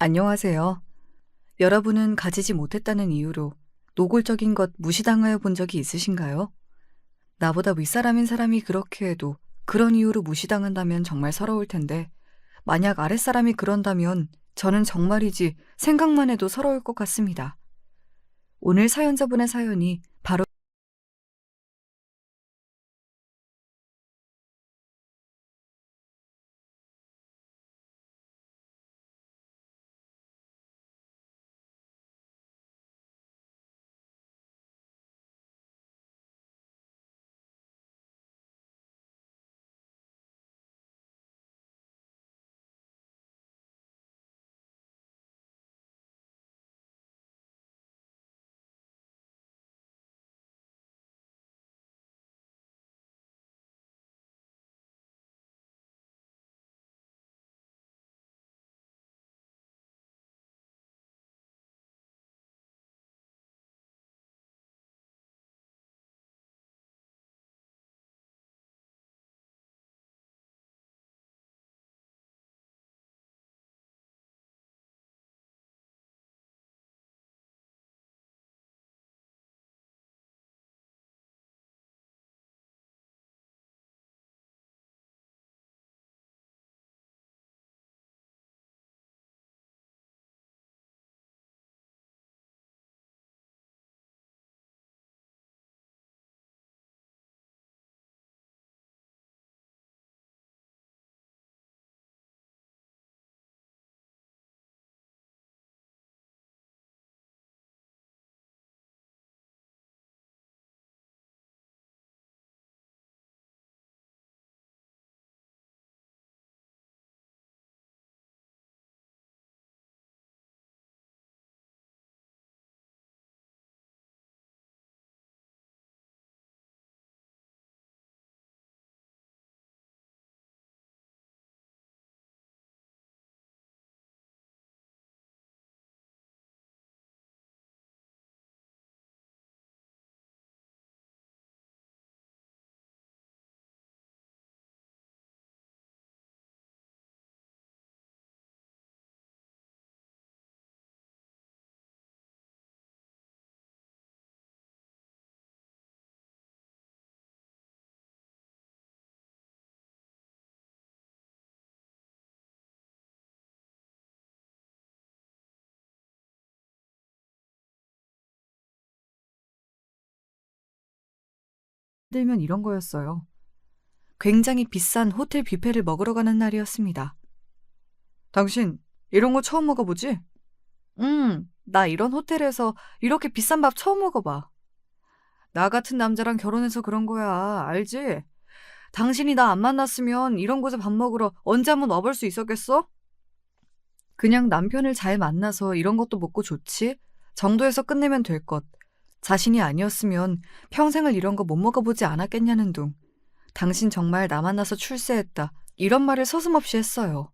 안녕하세요. 여러분은 가지지 못했다는 이유로 노골적인 것 무시당하여 본 적이 있으신가요? 나보다 윗사람인 사람이 그렇게 해도 그런 이유로 무시당한다면 정말 서러울 텐데, 만약 아랫사람이 그런다면 저는 정말이지 생각만 해도 서러울 것 같습니다. 오늘 사연자분의 사연이 바로 들면 이런 거였어요. 굉장히 비싼 호텔 뷔페를 먹으러 가는 날이었습니다. 당신 이런 거 처음 먹어보지? 나 이런 호텔에서 이렇게 비싼 밥 처음 먹어봐. 나 같은 남자랑 결혼해서 그런 거야. 알지? 당신이 나 안 만났으면 이런 곳에 밥 먹으러 언제 한번 와볼 수 있었겠어? 그냥 남편을 잘 만나서 이런 것도 먹고 좋지? 정도에서 끝내면 될 것. 자신이 아니었으면 평생을 이런 거 못 먹어보지 않았겠냐는 둥. 당신 정말 나 만나서 출세했다. 이런 말을 서슴없이 했어요.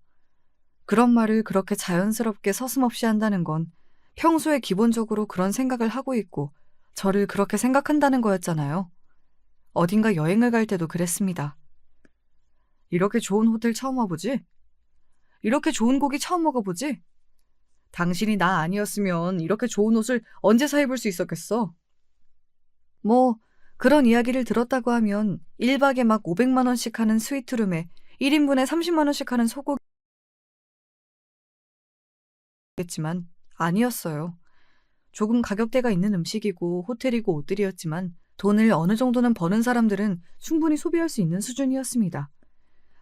그런 말을 그렇게 자연스럽게 서슴없이 한다는 건 평소에 기본적으로 그런 생각을 하고 있고 저를 그렇게 생각한다는 거였잖아요. 어딘가 여행을 갈 때도 그랬습니다. 이렇게 좋은 호텔 처음 와보지? 이렇게 좋은 고기 처음 먹어보지? 당신이 나 아니었으면 이렇게 좋은 옷을 언제 사 입을 수 있었겠어? 뭐 그런 이야기를 들었다고 하면 1박에 막 500만 원씩 하는 스위트룸에 1인분에 30만 원씩 하는 소고기겠지만 아니었어요. 조금 가격대가 있는 음식이고 호텔이고 옷들이었지만 돈을 어느 정도는 버는 사람들은 충분히 소비할 수 있는 수준이었습니다.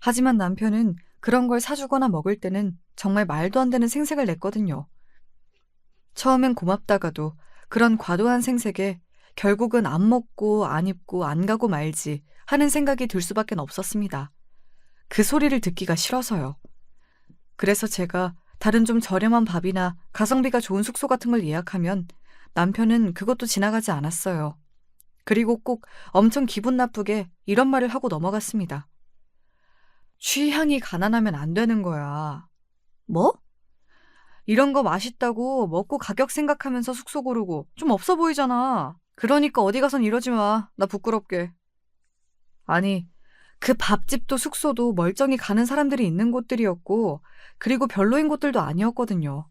하지만 남편은 그런 걸 사주거나 먹을 때는 정말 말도 안 되는 생색을 냈거든요. 처음엔 고맙다가도 그런 과도한 생색에 결국은 안 먹고 안 입고 안 가고 말지 하는 생각이 들 수밖에 없었습니다. 그 소리를 듣기가 싫어서요. 그래서 제가 다른 좀 저렴한 밥이나 가성비가 좋은 숙소 같은 걸 예약하면 남편은 그것도 지나가지 않았어요. 그리고 꼭 엄청 기분 나쁘게 이런 말을 하고 넘어갔습니다. 취향이 가난하면 안 되는 거야. 뭐? 이런 거 맛있다고 먹고 가격 생각하면서 숙소 고르고 좀 없어 보이잖아. 그러니까 어디 가선 이러지 마. 나 부끄럽게. 아니, 그 밥집도 숙소도 멀쩡히 가는 사람들이 있는 곳들이었고, 그리고 별로인 곳들도 아니었거든요.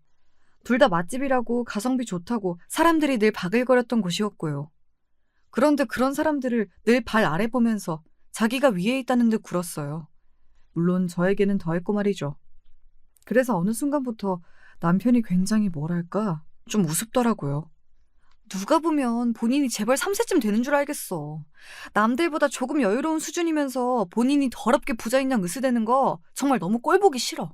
둘 다 맛집이라고 가성비 좋다고 사람들이 늘 바글거렸던 곳이었고요. 그런데 그런 사람들을 늘 발 아래 보면서 자기가 위에 있다는 듯 굴었어요. 물론 저에게는 더했고 말이죠. 그래서 어느 순간부터 남편이 굉장히 뭐랄까 좀 우습더라고요. 누가 보면 본인이 재벌 3세쯤 되는 줄 알겠어. 남들보다 조금 여유로운 수준이면서 본인이 더럽게 부자인 양 으스대는 거 정말 너무 꼴보기 싫어.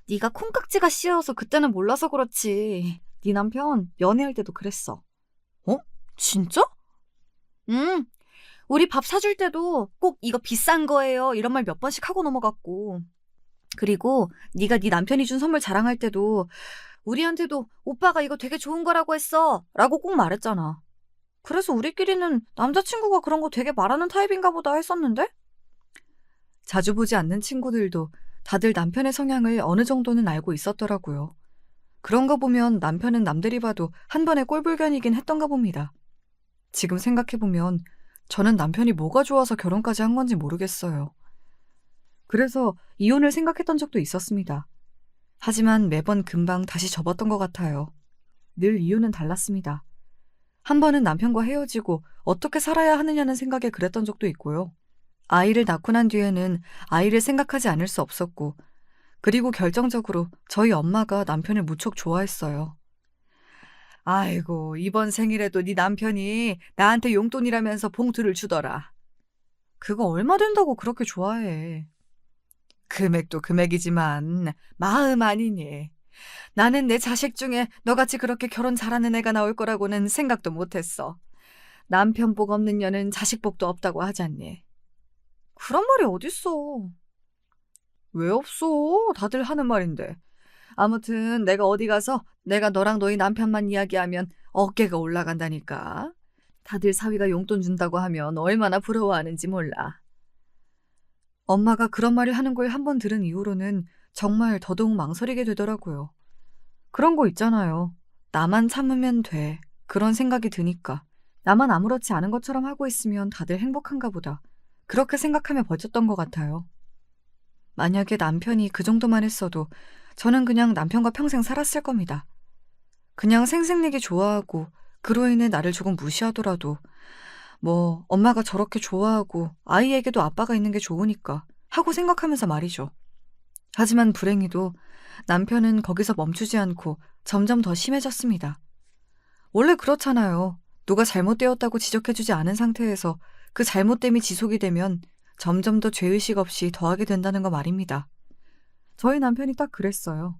네가 콩깍지가 씌어서 그때는 몰라서 그렇지. 네 남편 연애할 때도 그랬어. 어? 진짜? 응. 우리 밥 사줄 때도 꼭 이거 비싼 거예요 이런 말 몇 번씩 하고 넘어갔고. 그리고 네가 네 남편이 준 선물 자랑할 때도 우리한테도 오빠가 이거 되게 좋은 거라고 했어 라고 꼭 말했잖아. 그래서 우리끼리는 남자친구가 그런 거 되게 말하는 타입인가 보다 했었는데? 자주 보지 않는 친구들도 다들 남편의 성향을 어느 정도는 알고 있었더라고요. 그런 거 보면 남편은 남들이 봐도 한 번의 꼴불견이긴 했던가 봅니다. 지금 생각해보면 저는 남편이 뭐가 좋아서 결혼까지 한 건지 모르겠어요. 그래서 이혼을 생각했던 적도 있었습니다. 하지만 매번 금방 다시 접었던 것 같아요. 늘 이유는 달랐습니다. 한 번은 남편과 헤어지고 어떻게 살아야 하느냐는 생각에 그랬던 적도 있고요. 아이를 낳고 난 뒤에는 아이를 생각하지 않을 수 없었고, 그리고 결정적으로 저희 엄마가 남편을 무척 좋아했어요. 아이고, 이번 생일에도 네 남편이 나한테 용돈이라면서 봉투를 주더라. 그거 얼마 된다고 그렇게 좋아해. 금액도 금액이지만 마음 아니니. 나는 내 자식 중에 너같이 그렇게 결혼 잘하는 애가 나올 거라고는 생각도 못했어. 남편 복 없는 년은 자식 복도 없다고 하잖니. 그런 말이 어딨어. 왜 없어? 다들 하는 말인데. 아무튼 내가 어디 가서 내가 너랑 너희 남편만 이야기하면 어깨가 올라간다니까. 다들 사위가 용돈 준다고 하면 얼마나 부러워하는지 몰라. 엄마가 그런 말을 하는 걸 한 번 들은 이후로는 정말 더더욱 망설이게 되더라고요. 그런 거 있잖아요. 나만 참으면 돼. 그런 생각이 드니까. 나만 아무렇지 않은 것처럼 하고 있으면 다들 행복한가 보다. 그렇게 생각하며 버텼던 것 같아요. 만약에 남편이 그 정도만 했어도 저는 그냥 남편과 평생 살았을 겁니다. 그냥 생색내기 좋아하고 그로 인해 나를 조금 무시하더라도 뭐 엄마가 저렇게 좋아하고 아이에게도 아빠가 있는 게 좋으니까 하고 생각하면서 말이죠. 하지만 불행히도 남편은 거기서 멈추지 않고 점점 더 심해졌습니다. 원래 그렇잖아요. 누가 잘못되었다고 지적해주지 않은 상태에서 그 잘못됨이 지속이 되면 점점 더 죄의식 없이 더하게 된다는 거 말입니다. 저희 남편이 딱 그랬어요.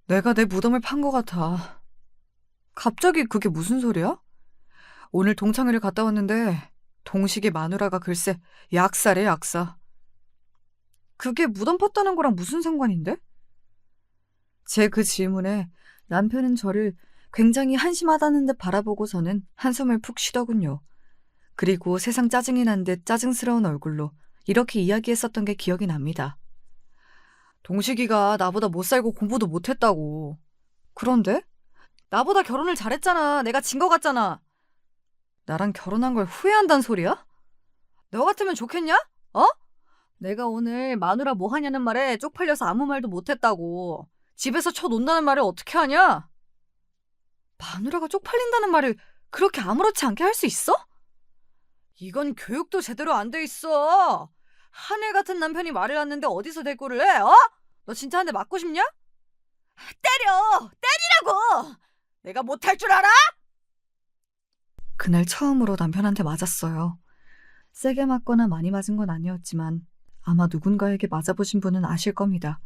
내가 내 무덤을 판 것 같아. 갑자기 그게 무슨 소리야? 오늘 동창회를 갔다 왔는데 동식이 마누라가 글쎄 약사래 약사. 그게 무덤 팠다는 거랑 무슨 상관인데? 제 그 질문에 남편은 저를 굉장히 한심하다는 듯 바라보고서는 한숨을 푹 쉬더군요. 그리고 세상 짜증이 난 듯 짜증스러운 얼굴로 이렇게 이야기했었던 게 기억이 납니다. 동식이가 나보다 못 살고 공부도 못했다고. 그런데? 나보다 결혼을 잘했잖아. 내가 진 거 같잖아. 나랑 결혼한 걸 후회한단 소리야? 너 같으면 좋겠냐? 어? 내가 오늘 마누라 뭐 하냐는 말에 쪽팔려서 아무 말도 못했다고. 집에서 쳐논다는 말을 어떻게 하냐? 마누라가 쪽팔린다는 말을 그렇게 아무렇지 않게 할 수 있어? 이건 교육도 제대로 안 돼 있어. 하늘 같은 남편이 말을 했는데 어디서 대꾸를 해? 어? 너 진짜 한 대 맞고 싶냐? 때려! 때리라고! 내가 못할 줄 알아? 그날 처음으로 남편한테 맞았어요. 세게 맞거나 많이 맞은 건 아니었지만 아마 누군가에게 맞아보신 분은 아실 겁니다.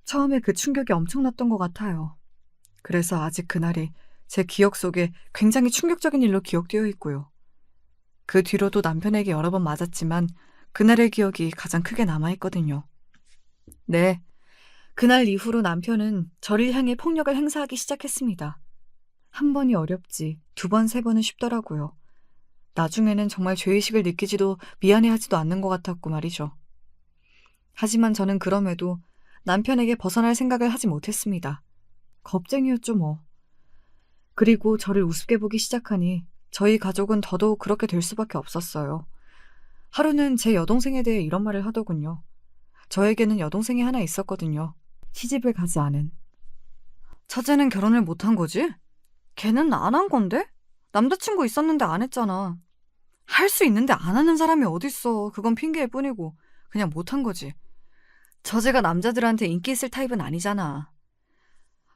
처음에 그 충격이 엄청났던 것 같아요. 그래서 아직 그날이 제 기억 속에 굉장히 충격적인 일로 기억되어 있고요. 그 뒤로도 남편에게 여러 번 맞았지만 그날의 기억이 가장 크게 남아있거든요. 네, 그날 이후로 남편은 저를 향해 폭력을 행사하기 시작했습니다. 한 번이 어렵지 두 번, 세 번은 쉽더라고요. 나중에는 정말 죄의식을 느끼지도 미안해하지도 않는 것 같았고 말이죠. 하지만 저는 그럼에도 남편에게 벗어날 생각을 하지 못했습니다. 겁쟁이였죠 뭐. 그리고 저를 우습게 보기 시작하니 저희 가족은 더더욱 그렇게 될 수밖에 없었어요. 하루는 제 여동생에 대해 이런 말을 하더군요. 저에게는 여동생이 하나 있었거든요. 시집을 가지 않은. 처제는 결혼을 못한 거지? 걔는 안 한 건데? 남자친구 있었는데 안 했잖아. 할 수 있는데 안 하는 사람이 어딨어. 그건 핑계일 뿐이고. 그냥 못한 거지. 처제가 남자들한테 인기 있을 타입은 아니잖아.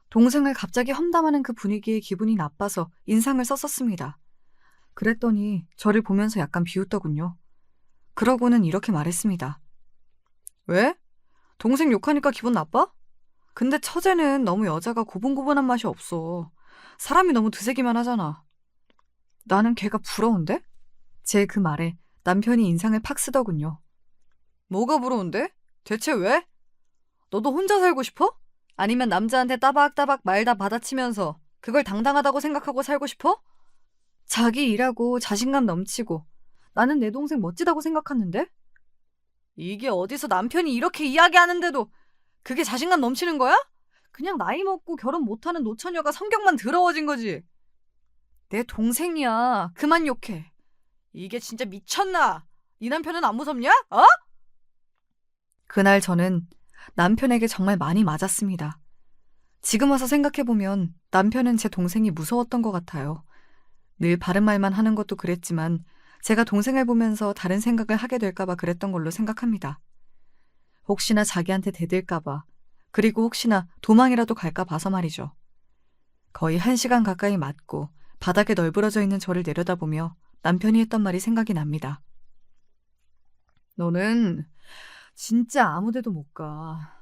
동생을 갑자기 험담하는 그 분위기에 기분이 나빠서 인상을 썼었습니다. 그랬더니 저를 보면서 약간 비웃더군요. 그러고는 이렇게 말했습니다. 왜? 동생 욕하니까 기분 나빠? 근데 처제는 너무 여자가 고분고분한 맛이 없어. 사람이 너무 드세기만 하잖아. 나는 걔가 부러운데? 제 그 말에 남편이 인상을 팍 쓰더군요. 뭐가 부러운데? 대체 왜? 너도 혼자 살고 싶어? 아니면 남자한테 따박따박 말 다 받아치면서 그걸 당당하다고 생각하고 살고 싶어? 자기 일하고 자신감 넘치고 나는 내 동생 멋지다고 생각하는데? 이게 어디서 남편이 이렇게 이야기하는데도 그게 자신감 넘치는 거야? 그냥 나이 먹고 결혼 못하는 노처녀가 성격만 더러워진 거지. 내 동생이야. 그만 욕해. 이게 진짜 미쳤나? 네 남편은 안 무섭냐? 어? 그날 저는 남편에게 정말 많이 맞았습니다. 지금 와서 생각해보면 남편은 제 동생이 무서웠던 것 같아요. 늘 바른 말만 하는 것도 그랬지만 제가 동생을 보면서 다른 생각을 하게 될까봐 그랬던 걸로 생각합니다. 혹시나 자기한테 대들까봐, 그리고 혹시나 도망이라도 갈까 봐서 말이죠. 거의 1시간 가까이 맞고 바닥에 널브러져 있는 저를 내려다보며 남편이 했던 말이 생각이 납니다. 너는 진짜 아무 데도 못 가.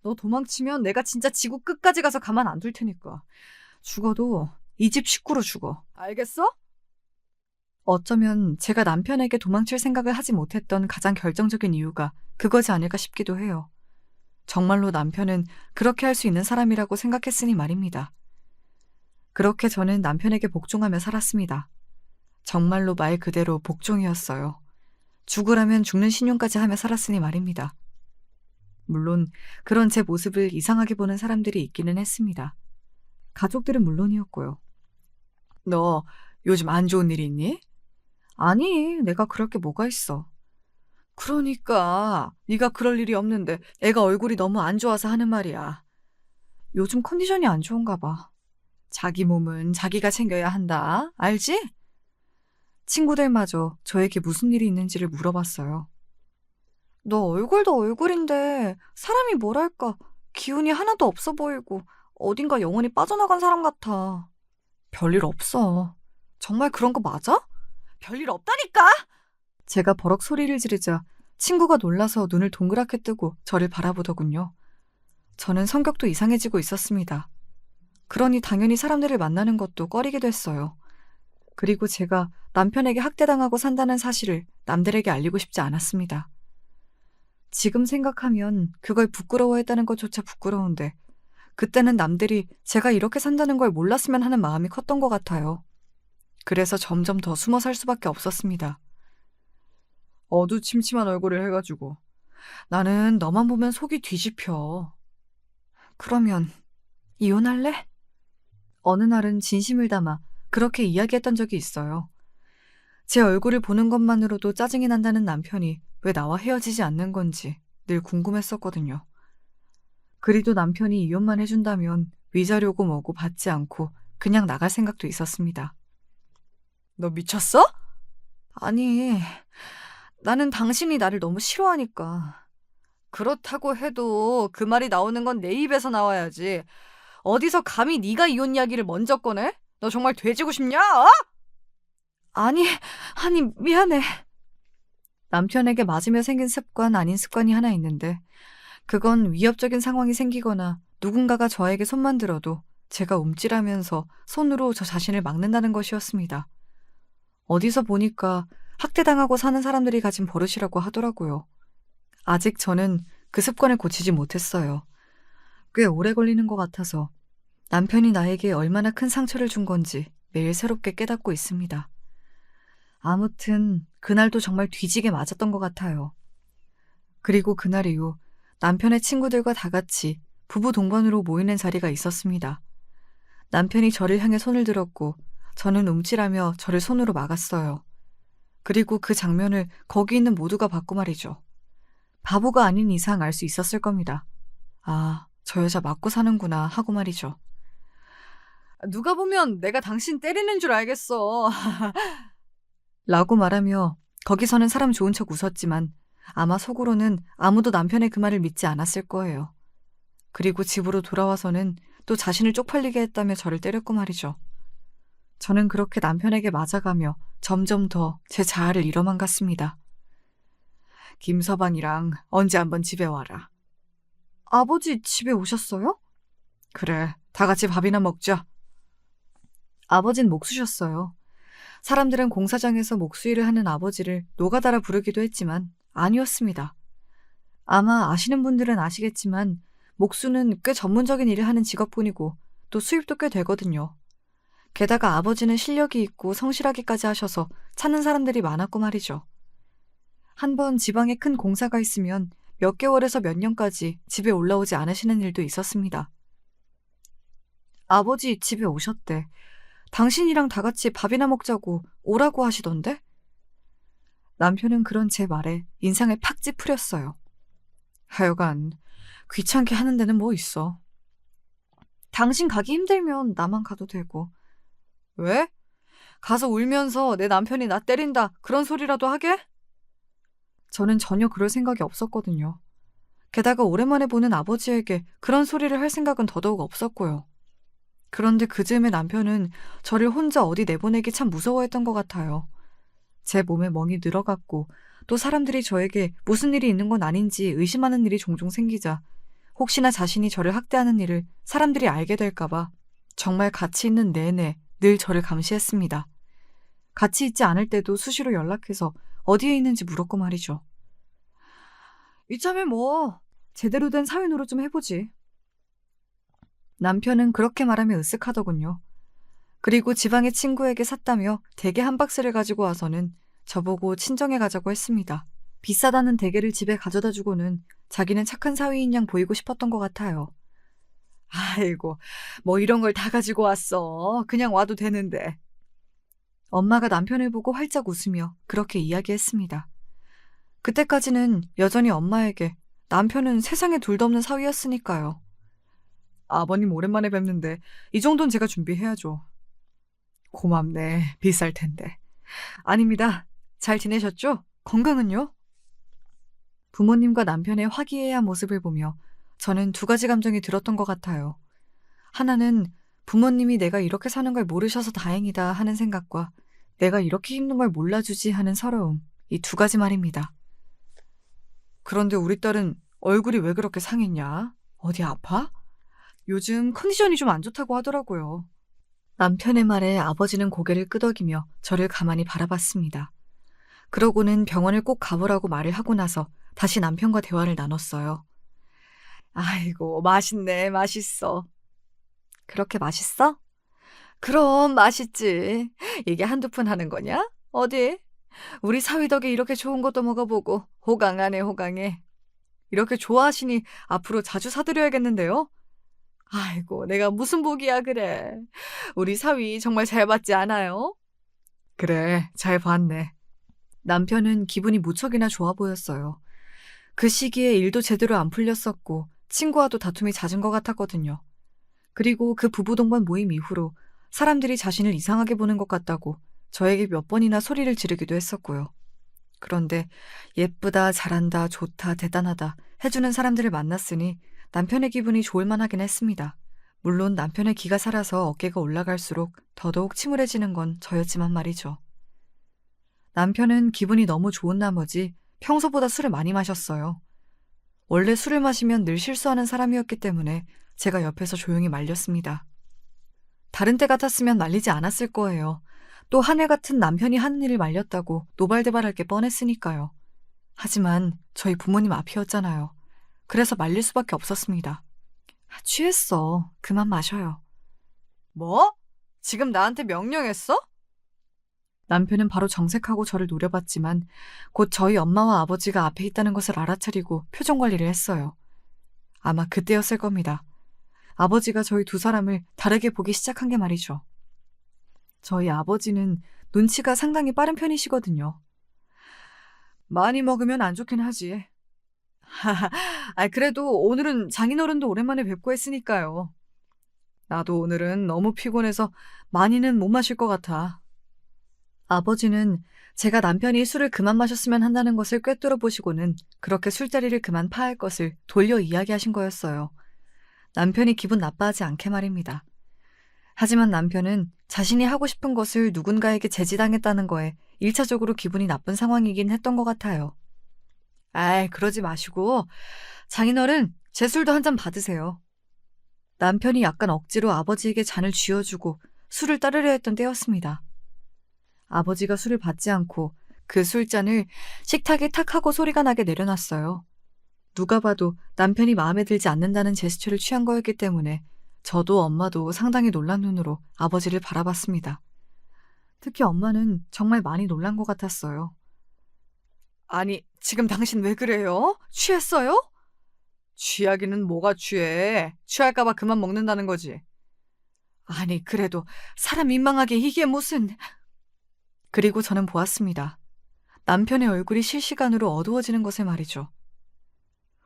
너 도망치면 내가 진짜 지구 끝까지 가서 가만 안 둘 테니까. 죽어도 이 집 식구로 죽어. 알겠어? 어쩌면 제가 남편에게 도망칠 생각을 하지 못했던 가장 결정적인 이유가 그거지 않을까 싶기도 해요. 정말로 남편은 그렇게 할 수 있는 사람이라고 생각했으니 말입니다. 그렇게 저는 남편에게 복종하며 살았습니다. 정말로 말 그대로 복종이었어요. 죽으라면 죽는 신용까지 하며 살았으니 말입니다. 물론 그런 제 모습을 이상하게 보는 사람들이 있기는 했습니다. 가족들은 물론이었고요. 너 요즘 안 좋은 일 있니? 아니, 내가 그럴 게 뭐가 있어. 그러니까 네가 그럴 일이 없는데 애가 얼굴이 너무 안 좋아서 하는 말이야. 요즘 컨디션이 안 좋은가 봐. 자기 몸은 자기가 챙겨야 한다. 알지? 친구들마저 저에게 무슨 일이 있는지를 물어봤어요. 너 얼굴도 얼굴인데 사람이 뭐랄까 기운이 하나도 없어 보이고 어딘가 영혼이 빠져나간 사람 같아. 별일 없어. 정말 그런 거 맞아? 별일 없다니까? 제가 버럭 소리를 지르자 친구가 놀라서 눈을 동그랗게 뜨고 저를 바라보더군요. 저는 성격도 이상해지고 있었습니다. 그러니 당연히 사람들을 만나는 것도 꺼리게 됐어요. 그리고 제가 남편에게 학대당하고 산다는 사실을 남들에게 알리고 싶지 않았습니다. 지금 생각하면 그걸 부끄러워했다는 것조차 부끄러운데 그때는 남들이 제가 이렇게 산다는 걸 몰랐으면 하는 마음이 컸던 것 같아요. 그래서 점점 더 숨어 살 수밖에 없었습니다. 어두침침한 얼굴을 해가지고 나는 너만 보면 속이 뒤집혀. 그러면 이혼할래? 어느 날은 진심을 담아 그렇게 이야기했던 적이 있어요. 제 얼굴을 보는 것만으로도 짜증이 난다는 남편이 왜 나와 헤어지지 않는 건지 늘 궁금했었거든요. 그리도 남편이 이혼만 해준다면 위자료고 뭐고 받지 않고 그냥 나갈 생각도 있었습니다. 너 미쳤어? 아니, 나는 당신이 나를 너무 싫어하니까. 그렇다고 해도 그 말이 나오는 건 내 입에서 나와야지. 어디서 감히 네가 이혼 이야기를 먼저 꺼내? 너 정말 돼지고 싶냐? 어? 아니, 미안해. 남편에게 맞으며 생긴 습관 아닌 습관이 하나 있는데 그건 위협적인 상황이 생기거나 누군가가 저에게 손만 들어도 제가 움찔하면서 손으로 저 자신을 막는다는 것이었습니다. 어디서 보니까 학대당하고 사는 사람들이 가진 버릇이라고 하더라고요. 아직 저는 그 습관을 고치지 못했어요. 꽤 오래 걸리는 것 같아서 남편이 나에게 얼마나 큰 상처를 준 건지 매일 새롭게 깨닫고 있습니다. 아무튼 그날도 정말 뒤지게 맞았던 것 같아요. 그리고 그날 이후 남편의 친구들과 다 같이 부부 동반으로 모이는 자리가 있었습니다. 남편이 저를 향해 손을 들었고 저는 움찔하며 저를 손으로 막았어요. 그리고 그 장면을 거기 있는 모두가 봤고 말이죠. 바보가 아닌 이상 알 수 있었을 겁니다. 아, 저 여자 맞고 사는구나 하고 말이죠. 누가 보면 내가 당신 때리는 줄 알겠어. 라고 말하며 거기서는 사람 좋은 척 웃었지만 아마 속으로는 아무도 남편의 그 말을 믿지 않았을 거예요. 그리고 집으로 돌아와서는 또 자신을 쪽팔리게 했다며 저를 때렸고 말이죠. 저는 그렇게 남편에게 맞아가며 점점 더 제 자아를 잃어만 갔습니다. 김서방이랑 언제 한번 집에 와라. 아버지 집에 오셨어요? 그래, 다 같이 밥이나 먹자. 아버진 목수셨어요. 사람들은 공사장에서 목수일을 하는 아버지를 노가다라 부르기도 했지만 아니었습니다. 아마 아시는 분들은 아시겠지만 목수는 꽤 전문적인 일을 하는 직업군이고 또 수입도 꽤 되거든요. 게다가 아버지는 실력이 있고 성실하기까지 하셔서 찾는 사람들이 많았고 말이죠. 한번 지방에 큰 공사가 있으면 몇 개월에서 몇 년까지 집에 올라오지 않으시는 일도 있었습니다. 아버지 집에 오셨대. 당신이랑 다 같이 밥이나 먹자고 오라고 하시던데? 남편은 그런 제 말에 인상을 팍 찌푸렸어요. 하여간 귀찮게 하는 데는 뭐 있어. 당신 가기 힘들면 나만 가도 되고. 왜? 가서 울면서 내 남편이 나 때린다 그런 소리라도 하게? 저는 전혀 그럴 생각이 없었거든요. 게다가 오랜만에 보는 아버지에게 그런 소리를 할 생각은 더더욱 없었고요. 그런데 그즈음에 남편은 저를 혼자 어디 내보내기 참 무서워했던 것 같아요. 제 몸에 멍이 늘어갔고 또 사람들이 저에게 무슨 일이 있는 건 아닌지 의심하는 일이 종종 생기자 혹시나 자신이 저를 학대하는 일을 사람들이 알게 될까봐 정말 같이 있는 내내 늘 저를 감시했습니다. 같이 있지 않을 때도 수시로 연락해서 어디에 있는지 물었고 말이죠. 이참에 뭐 제대로 된 사회 노릇 좀 해보지. 남편은 그렇게 말하며 으쓱하더군요. 그리고 지방의 친구에게 샀다며 대게 한 박스를 가지고 와서는 저보고 친정에 가자고 했습니다. 비싸다는 대게를 집에 가져다 주고는 자기는 착한 사위인 양 보이고 싶었던 것 같아요. 아이고, 뭐 이런 걸 다 가지고 왔어. 그냥 와도 되는데. 엄마가 남편을 보고 활짝 웃으며 그렇게 이야기했습니다. 그때까지는 여전히 엄마에게 남편은 세상에 둘도 없는 사위였으니까요. 아버님 오랜만에 뵙는데 이 정도는 제가 준비해야죠. 고맙네. 비쌀 텐데. 아닙니다. 잘 지내셨죠? 건강은요? 부모님과 남편의 화기애애한 모습을 보며 저는 두 가지 감정이 들었던 것 같아요. 하나는 부모님이 내가 이렇게 사는 걸 모르셔서 다행이다 하는 생각과 내가 이렇게 힘든 걸 몰라주지 하는 서러움. 이 두 가지 말입니다. 그런데 우리 딸은 얼굴이 왜 그렇게 상했냐? 어디 아파? 요즘 컨디션이 좀 안 좋다고 하더라고요. 남편의 말에 아버지는 고개를 끄덕이며 저를 가만히 바라봤습니다. 그러고는 병원을 꼭 가보라고 말을 하고 나서 다시 남편과 대화를 나눴어요. 아이고, 맛있네, 맛있어. 그렇게 맛있어? 그럼 맛있지. 이게 한두 푼 하는 거냐? 어디? 우리 사위 덕에 이렇게 좋은 것도 먹어보고 호강하네, 호강해. 이렇게 좋아하시니 앞으로 자주 사드려야겠는데요? 아이고, 내가 무슨 복이야, 그래. 우리 사위 정말 잘 봤지 않아요? 그래, 잘 봤네. 남편은 기분이 무척이나 좋아 보였어요. 그 시기에 일도 제대로 안 풀렸었고 친구와도 다툼이 잦은 것 같았거든요. 그리고 그 부부 동반 모임 이후로 사람들이 자신을 이상하게 보는 것 같다고 저에게 몇 번이나 소리를 지르기도 했었고요. 그런데 예쁘다, 잘한다, 좋다, 대단하다 해주는 사람들을 만났으니 남편의 기분이 좋을 만하긴 했습니다. 물론 남편의 기가 살아서 어깨가 올라갈수록 더더욱 침울해지는 건 저였지만 말이죠. 남편은 기분이 너무 좋은 나머지 평소보다 술을 많이 마셨어요. 원래 술을 마시면 늘 실수하는 사람이었기 때문에 제가 옆에서 조용히 말렸습니다. 다른 때 같았으면 말리지 않았을 거예요. 또 한 해 같은 남편이 하는 일을 말렸다고 노발대발할 게 뻔했으니까요. 하지만 저희 부모님 앞이었잖아요. 그래서 말릴 수밖에 없었습니다. 취했어. 그만 마셔요. 뭐? 지금 나한테 명령했어? 남편은 바로 정색하고 저를 노려봤지만 곧 저희 엄마와 아버지가 앞에 있다는 것을 알아차리고 표정 관리를 했어요. 아마 그때였을 겁니다. 아버지가 저희 두 사람을 다르게 보기 시작한 게 말이죠. 저희 아버지는 눈치가 상당히 빠른 편이시거든요. 많이 먹으면 안 좋긴 하지. 그래도 오늘은 장인어른도 오랜만에 뵙고 했으니까요. 나도 오늘은 너무 피곤해서 많이는 못 마실 것 같아. 아버지는 제가 남편이 술을 그만 마셨으면 한다는 것을 꿰뚫어 보시고는 그렇게 술자리를 그만 파할 것을 돌려 이야기하신 거였어요. 남편이 기분 나빠하지 않게 말입니다. 하지만 남편은 자신이 하고 싶은 것을 누군가에게 제지당했다는 거에 1차적으로 기분이 나쁜 상황이긴 했던 것 같아요. 아이, 그러지 마시고 장인어른, 제 술도 한 잔 받으세요. 남편이 약간 억지로 아버지에게 잔을 쥐어주고 술을 따르려 했던 때였습니다. 아버지가 술을 받지 않고 그 술잔을 식탁에 탁 하고 소리가 나게 내려놨어요. 누가 봐도 남편이 마음에 들지 않는다는 제스처를 취한 거였기 때문에 저도 엄마도 상당히 놀란 눈으로 아버지를 바라봤습니다. 특히 엄마는 정말 많이 놀란 것 같았어요. 아니, 지금 당신 왜 그래요? 취했어요? 취하기는 뭐가 취해? 취할까봐 그만 먹는다는 거지. 아니, 그래도 사람 민망하게 이게 무슨... 그리고 저는 보았습니다. 남편의 얼굴이 실시간으로 어두워지는 것을 말이죠.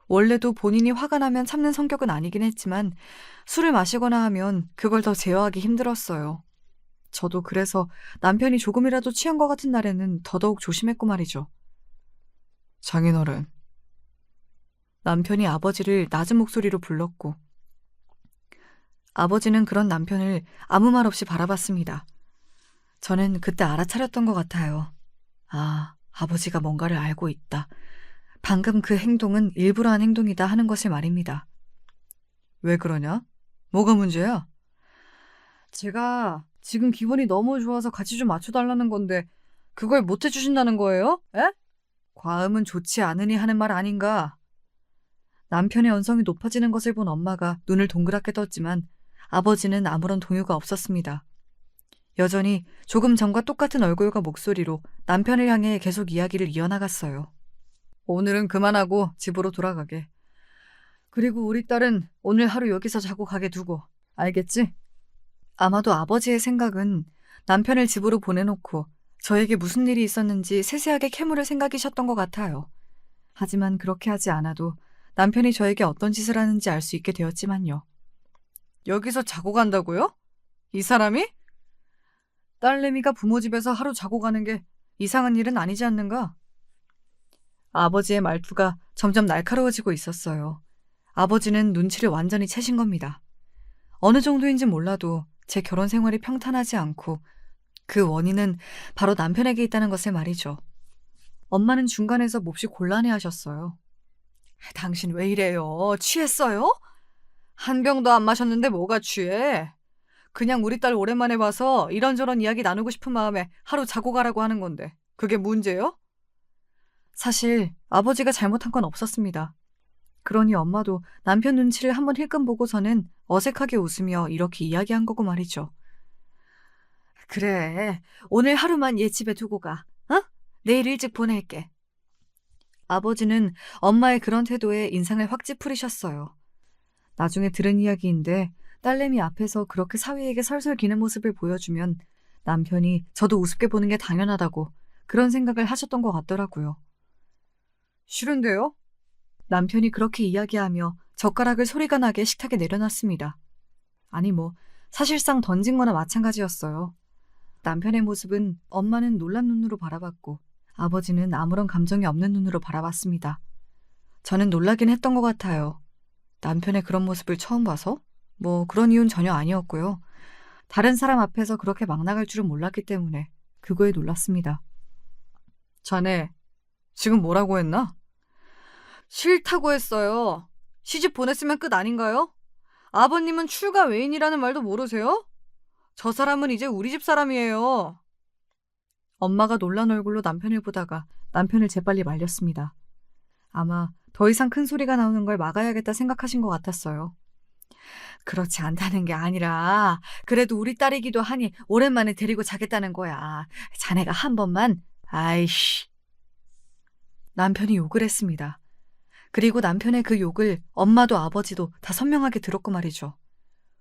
원래도 본인이 화가 나면 참는 성격은 아니긴 했지만 술을 마시거나 하면 그걸 더 제어하기 힘들었어요. 저도 그래서 남편이 조금이라도 취한 것 같은 날에는 더더욱 조심했고 말이죠. 장인어른. 남편이 아버지를 낮은 목소리로 불렀고 아버지는 그런 남편을 아무 말 없이 바라봤습니다. 저는 그때 알아차렸던 것 같아요. 아, 아버지가 뭔가를 알고 있다. 방금 그 행동은 일부러 한 행동이다 하는 것을 말입니다. 왜 그러냐? 뭐가 문제야? 제가 지금 기분이 너무 좋아서 같이 좀 맞춰달라는 건데 그걸 못 해주신다는 거예요? 에? 과음은 좋지 않으니 하는 말 아닌가? 남편의 언성이 높아지는 것을 본 엄마가 눈을 동그랗게 떴지만 아버지는 아무런 동요가 없었습니다. 여전히 조금 전과 똑같은 얼굴과 목소리로 남편을 향해 계속 이야기를 이어나갔어요. 오늘은 그만하고 집으로 돌아가게. 그리고 우리 딸은 오늘 하루 여기서 자고 가게 두고. 알겠지? 아마도 아버지의 생각은 남편을 집으로 보내놓고 저에게 무슨 일이 있었는지 세세하게 캐물을 생각이셨던 것 같아요. 하지만 그렇게 하지 않아도 남편이 저에게 어떤 짓을 하는지 알 수 있게 되었지만요. 여기서 자고 간다고요? 이 사람이? 딸내미가 부모 집에서 하루 자고 가는 게 이상한 일은 아니지 않는가? 아버지의 말투가 점점 날카로워지고 있었어요. 아버지는 눈치를 완전히 채신 겁니다. 어느 정도인지 몰라도 제 결혼 생활이 평탄하지 않고 그 원인은 바로 남편에게 있다는 것을 말이죠. 엄마는 중간에서 몹시 곤란해하셨어요. 당신 왜 이래요? 취했어요? 한 병도 안 마셨는데 뭐가 취해? 그냥 우리 딸 오랜만에 봐서 이런저런 이야기 나누고 싶은 마음에 하루 자고 가라고 하는 건데 그게 문제요? 사실 아버지가 잘못한 건 없었습니다. 그러니 엄마도 남편 눈치를 한번 힐끔 보고서는 어색하게 웃으며 이렇게 이야기한 거고 말이죠. 그래, 오늘 하루만 얘 집에 두고 가. 어? 내일 일찍 보낼게. 아버지는 엄마의 그런 태도에 인상을 확 찌푸리셨어요. 나중에 들은 이야기인데 딸내미 앞에서 그렇게 사위에게 설설 기는 모습을 보여주면 남편이 저도 우습게 보는 게 당연하다고 그런 생각을 하셨던 것 같더라고요. 싫은데요? 남편이 그렇게 이야기하며 젓가락을 소리가 나게 식탁에 내려놨습니다. 아니 사실상 던진 거나 마찬가지였어요. 남편의 모습은 엄마는 놀란 눈으로 바라봤고 아버지는 아무런 감정이 없는 눈으로 바라봤습니다. 저는 놀라긴 했던 것 같아요. 남편의 그런 모습을 처음 봐서? 그런 이유는 전혀 아니었고요. 다른 사람 앞에서 그렇게 막 나갈 줄은 몰랐기 때문에 그거에 놀랐습니다. 자네, 지금 뭐라고 했나? 싫다고 했어요. 시집 보냈으면 끝 아닌가요? 아버님은 출가 외인이라는 말도 모르세요? 저 사람은 이제 우리 집 사람이에요. 엄마가 놀란 얼굴로 남편을 보다가 남편을 재빨리 말렸습니다. 아마 더 이상 큰 소리가 나오는 걸 막아야겠다 생각하신 것 같았어요. 그렇지 않다는 게 아니라 그래도 우리 딸이기도 하니 오랜만에 데리고 자겠다는 거야. 자네가 한 번만... 아이씨. 남편이 욕을 했습니다. 그리고 남편의 그 욕을 엄마도 아버지도 다 선명하게 들었고 말이죠.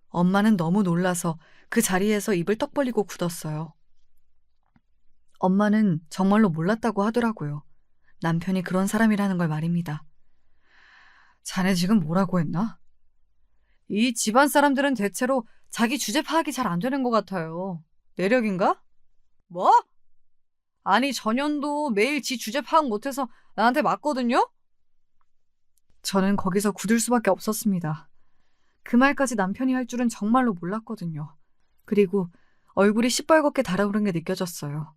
엄마는 너무 놀라서 그 자리에서 입을 떡 벌리고 굳었어요. 엄마는 정말로 몰랐다고 하더라고요. 남편이 그런 사람이라는 걸 말입니다. 자네 지금 뭐라고 했나? 이 집안 사람들은 대체로 자기 주제 파악이 잘 안 되는 것 같아요. 내력인가? 뭐? 아니, 전현도 매일 지 주제 파악 못해서 나한테 맞거든요? 저는 거기서 굳을 수밖에 없었습니다. 그 말까지 남편이 할 줄은 정말로 몰랐거든요. 그리고 얼굴이 시뻘겋게 달아오른 게 느껴졌어요.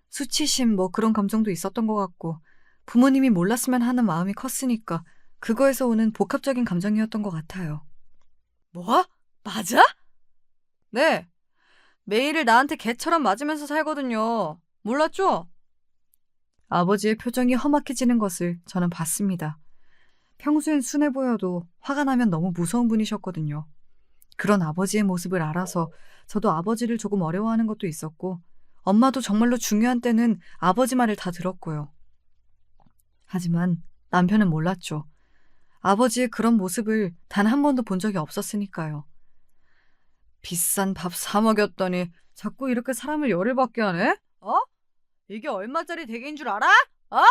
수치심 뭐 그런 감정도 있었던 것 같고 부모님이 몰랐으면 하는 마음이 컸으니까 그거에서 오는 복합적인 감정이었던 것 같아요. 뭐? 맞아? 네. 매일을 나한테 개처럼 맞으면서 살거든요. 몰랐죠? 아버지의 표정이 험악해지는 것을 저는 봤습니다. 평소엔 순해 보여도 화가 나면 너무 무서운 분이셨거든요. 그런 아버지의 모습을 알아서 저도 아버지를 조금 어려워하는 것도 있었고 엄마도 정말로 중요한 때는 아버지 말을 다 들었고요. 하지만 남편은 몰랐죠. 아버지의 그런 모습을 단 한 번도 본 적이 없었으니까요. 비싼 밥 사 먹였더니 자꾸 이렇게 사람을 열을 받게 하네? 어? 이게 얼마짜리 댁인 줄 알아? 어?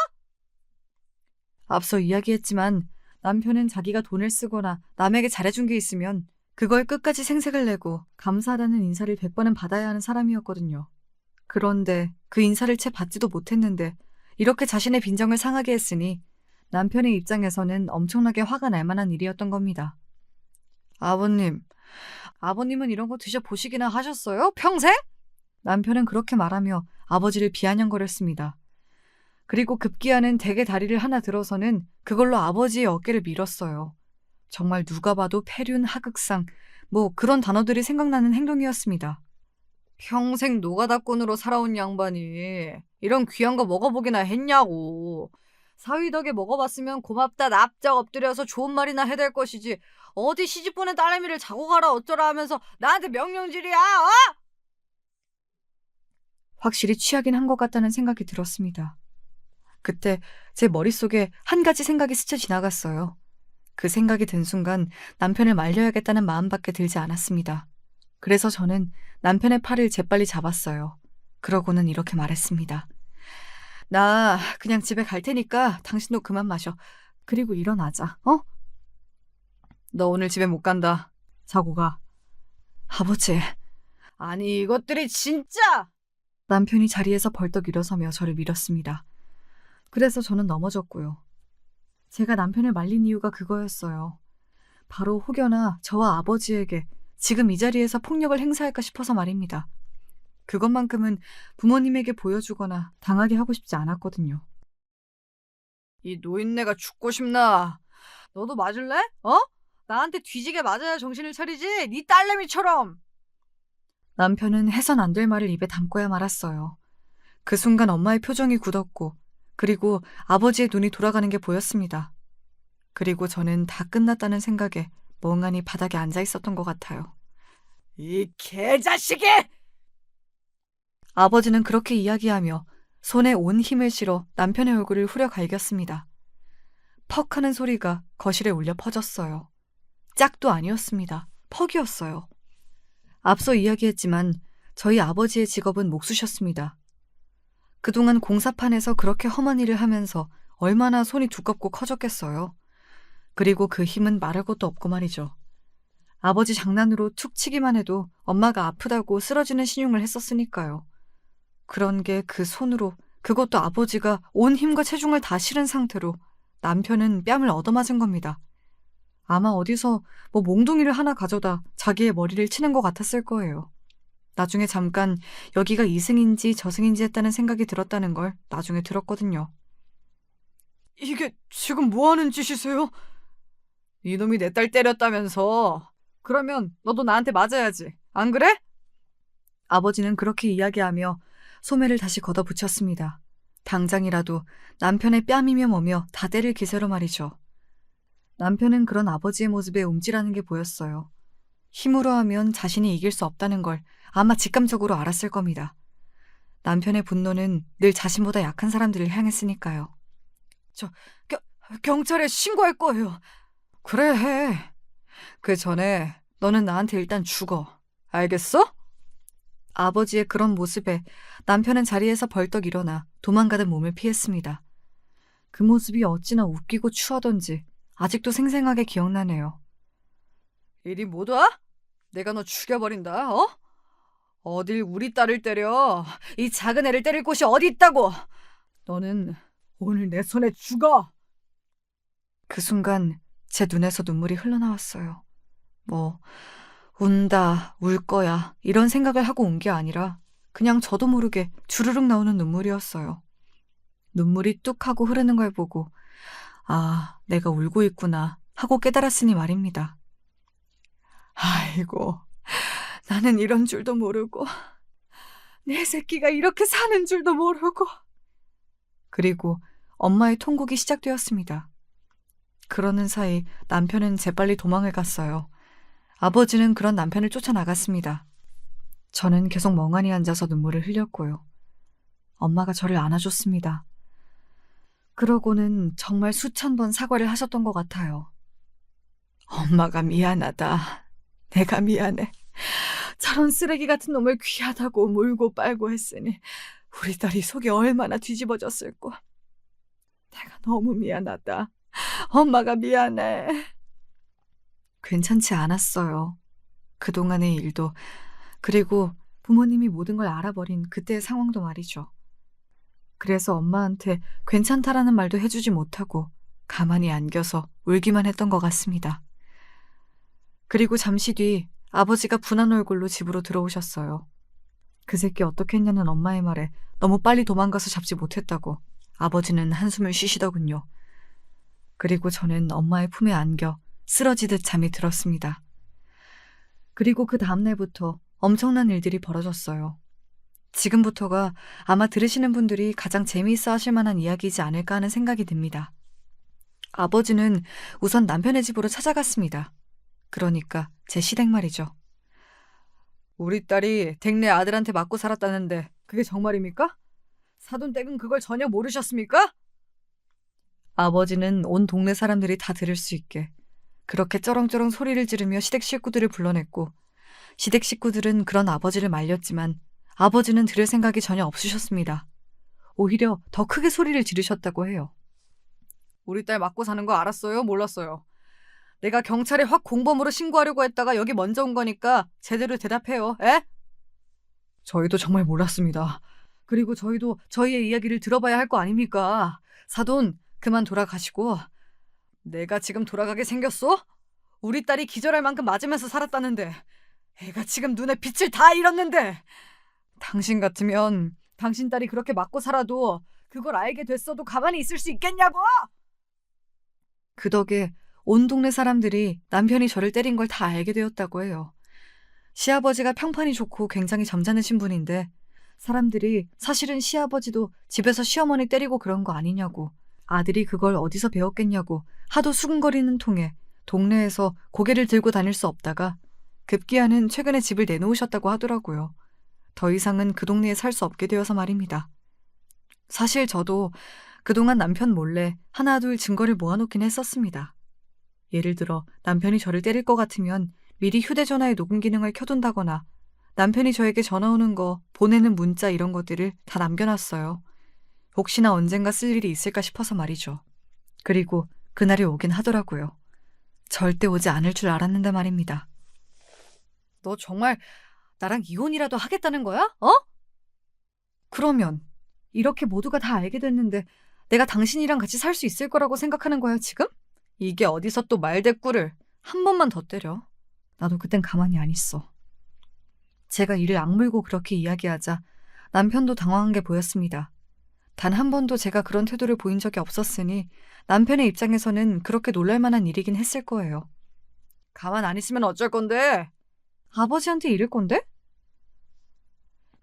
앞서 이야기했지만 남편은 자기가 돈을 쓰거나 남에게 잘해준 게 있으면 그걸 끝까지 생색을 내고 감사하다는 인사를 100번은 받아야 하는 사람이었거든요. 그런데 그 인사를 채 받지도 못했는데 이렇게 자신의 빈정을 상하게 했으니 남편의 입장에서는 엄청나게 화가 날 만한 일이었던 겁니다. 아버님은 이런 거 드셔보시기나 하셨어요? 평생? 남편은 그렇게 말하며 아버지를 비아냥거렸습니다. 그리고 급기야는 댁의 다리를 하나 들어서는 그걸로 아버지의 어깨를 밀었어요. 정말 누가 봐도 폐륜, 하극상, 뭐 그런 단어들이 생각나는 행동이었습니다. 평생 노가다꾼으로 살아온 양반이 이런 귀한 거 먹어보기나 했냐고. 사위 덕에 먹어봤으면 고맙다 납작 엎드려서 좋은 말이나 해댈 것이지 어디 시집보낸 딸내미를 자고 가라 어쩌라 하면서 나한테 명령질이야. 어? 확실히 취하긴 한 것 같다는 생각이 들었습니다. 그때 제 머릿속에 한 가지 생각이 스쳐 지나갔어요. 그 생각이 든 순간 남편을 말려야겠다는 마음밖에 들지 않았습니다. 그래서 저는 남편의 팔을 재빨리 잡았어요. 그러고는 이렇게 말했습니다. 나 그냥 집에 갈 테니까 당신도 그만 마셔. 그리고 일어나자, 어? 너 오늘 집에 못 간다. 자고 가. 아버지. 아니 이것들이 진짜! 남편이 자리에서 벌떡 일어서며 저를 밀었습니다. 그래서 저는 넘어졌고요. 제가 남편을 말린 이유가 그거였어요. 바로 혹여나 저와 아버지에게 지금 이 자리에서 폭력을 행사할까 싶어서 말입니다. 그것만큼은 부모님에게 보여주거나 당하게 하고 싶지 않았거든요. 이 노인네가 죽고 싶나? 너도 맞을래? 어? 나한테 뒤지게 맞아야 정신을 차리지? 네 딸내미처럼! 남편은 해선 안 될 말을 입에 담고야 말았어요. 그 순간 엄마의 표정이 굳었고 그리고 아버지의 눈이 돌아가는 게 보였습니다. 그리고 저는 다 끝났다는 생각에 멍하니 바닥에 앉아 있었던 것 같아요. 이 개자식이! 아버지는 그렇게 이야기하며 손에 온 힘을 실어 남편의 얼굴을 후려 갈겼습니다. 퍽 하는 소리가 거실에 울려 퍼졌어요. 짝도 아니었습니다. 퍽이었어요. 앞서 이야기했지만 저희 아버지의 직업은 목수셨습니다. 그동안 공사판에서 그렇게 험한 일을 하면서 얼마나 손이 두껍고 커졌겠어요. 그리고 그 힘은 말할 것도 없고 말이죠. 아버지 장난으로 툭 치기만 해도 엄마가 아프다고 쓰러지는 신용을 했었으니까요. 그런 게 그 손으로, 그것도 아버지가 온 힘과 체중을 다 실은 상태로 남편은 뺨을 얻어맞은 겁니다. 아마 어디서 뭐 몽둥이를 하나 가져다 자기의 머리를 치는 것 같았을 거예요. 나중에 잠깐 여기가 이승인지 저승인지 했다는 생각이 들었다는 걸 나중에 들었거든요. 이게 지금 뭐 하는 짓이세요? 이놈이 내 딸 때렸다면서. 그러면 너도 나한테 맞아야지. 안 그래? 아버지는 그렇게 이야기하며 소매를 다시 걷어붙였습니다. 당장이라도 남편의 뺨이며 뭐며 다 때릴 기세로 말이죠. 남편은 그런 아버지의 모습에 움찔하는 게 보였어요. 힘으로 하면 자신이 이길 수 없다는 걸 아마 직감적으로 알았을 겁니다. 남편의 분노는 늘 자신보다 약한 사람들을 향했으니까요. 경찰에 신고할 거예요. 그래 해. 그 전에 너는 나한테 일단 죽어. 알겠어? 아버지의 그런 모습에 남편은 자리에서 벌떡 일어나 도망가던 몸을 피했습니다. 그 모습이 어찌나 웃기고 추하던지 아직도 생생하게 기억나네요. 이리 못 와? 내가 너 죽여버린다, 어? 어딜 우리 딸을 때려. 이 작은 애를 때릴 곳이 어디 있다고. 너는 오늘 내 손에 죽어. 그 순간 제 눈에서 눈물이 흘러나왔어요. 뭐 운다, 울 거야 이런 생각을 하고 온 게 아니라 그냥 저도 모르게 주르륵 나오는 눈물이었어요. 눈물이 뚝 하고 흐르는 걸 보고 아, 내가 울고 있구나 하고 깨달았으니 말입니다. 아이고, 나는 이런 줄도 모르고 내 새끼가 이렇게 사는 줄도 모르고. 그리고 엄마의 통곡이 시작되었습니다. 그러는 사이 남편은 재빨리 도망을 갔어요. 아버지는 그런 남편을 쫓아나갔습니다. 저는 계속 멍하니 앉아서 눈물을 흘렸고요. 엄마가 저를 안아줬습니다. 그러고는 정말 수천 번 사과를 하셨던 것 같아요. 엄마가 미안하다. 내가 미안해. 저런 쓰레기 같은 놈을 귀하다고 물고 빨고 했으니 우리 딸이 속이 얼마나 뒤집어졌을꼬. 내가 너무 미안하다. 엄마가 미안해. 괜찮지 않았어요. 그동안의 일도, 그리고 부모님이 모든 걸 알아버린 그때의 상황도 말이죠. 그래서 엄마한테 괜찮다라는 말도 해주지 못하고 가만히 안겨서 울기만 했던 것 같습니다. 그리고 잠시 뒤 아버지가 분한 얼굴로 집으로 들어오셨어요. 그 새끼 어떻게 했냐는 엄마의 말에 너무 빨리 도망가서 잡지 못했다고 아버지는 한숨을 쉬시더군요. 그리고 저는 엄마의 품에 안겨 쓰러지듯 잠이 들었습니다. 그리고 그 다음날부터 엄청난 일들이 벌어졌어요. 지금부터가 아마 들으시는 분들이 가장 재미있어 하실 만한 이야기이지 않을까 하는 생각이 듭니다. 아버지는 우선 남편의 집으로 찾아갔습니다. 그러니까 제 시댁 말이죠. 우리 딸이 댁내 아들한테 맞고 살았다는데 그게 정말입니까? 사돈댁은 그걸 전혀 모르셨습니까? 아버지는 온 동네 사람들이 다 들을 수 있게 그렇게 쩌렁쩌렁 소리를 지르며 시댁 식구들을 불러냈고 시댁 식구들은 그런 아버지를 말렸지만 아버지는 들을 생각이 전혀 없으셨습니다. 오히려 더 크게 소리를 지르셨다고 해요. 우리 딸 맞고 사는 거 알았어요? 몰랐어요? 내가 경찰에 확 공범으로 신고하려고 했다가 여기 먼저 온 거니까 제대로 대답해요. 에? 저희도 정말 몰랐습니다. 그리고 저희도 저희의 이야기를 들어봐야 할 거 아닙니까? 사돈, 그만 돌아가시고. 내가 지금 돌아가게 생겼어? 우리 딸이 기절할 만큼 맞으면서 살았다는데 애가 지금 눈에 빛을 다 잃었는데 당신 같으면 당신 딸이 그렇게 맞고 살아도 그걸 알게 됐어도 가만히 있을 수 있겠냐고! 그 덕에 온 동네 사람들이 남편이 저를 때린 걸 다 알게 되었다고 해요. 시아버지가 평판이 좋고 굉장히 점잖으신 분인데 사람들이 사실은 시아버지도 집에서 시어머니 때리고 그런 거 아니냐고, 아들이 그걸 어디서 배웠겠냐고 하도 수군거리는 통에 동네에서 고개를 들고 다닐 수 없다가 급기야는 최근에 집을 내놓으셨다고 하더라고요. 더 이상은 그 동네에 살 수 없게 되어서 말입니다. 사실 저도 그동안 남편 몰래 하나 둘 증거를 모아놓긴 했었습니다. 예를 들어 남편이 저를 때릴 것 같으면 미리 휴대전화에 녹음 기능을 켜둔다거나 남편이 저에게 전화 오는 거, 보내는 문자 이런 것들을 다 남겨놨어요. 혹시나 언젠가 쓸 일이 있을까 싶어서 말이죠. 그리고 그날이 오긴 하더라고요. 절대 오지 않을 줄 알았는데 말입니다. 너 정말 나랑 이혼이라도 하겠다는 거야? 어? 그러면 이렇게 모두가 다 알게 됐는데 내가 당신이랑 같이 살 수 있을 거라고 생각하는 거야 지금? 이게 어디서 또 말대꾸를 한 번만 더 때려. 나도 그땐 가만히 안 있어. 제가 이를 악물고 그렇게 이야기하자 남편도 당황한 게 보였습니다. 단 한 번도 제가 그런 태도를 보인 적이 없었으니 남편의 입장에서는 그렇게 놀랄 만한 일이긴 했을 거예요. 가만 안 있으면 어쩔 건데? 아버지한테 이럴 건데?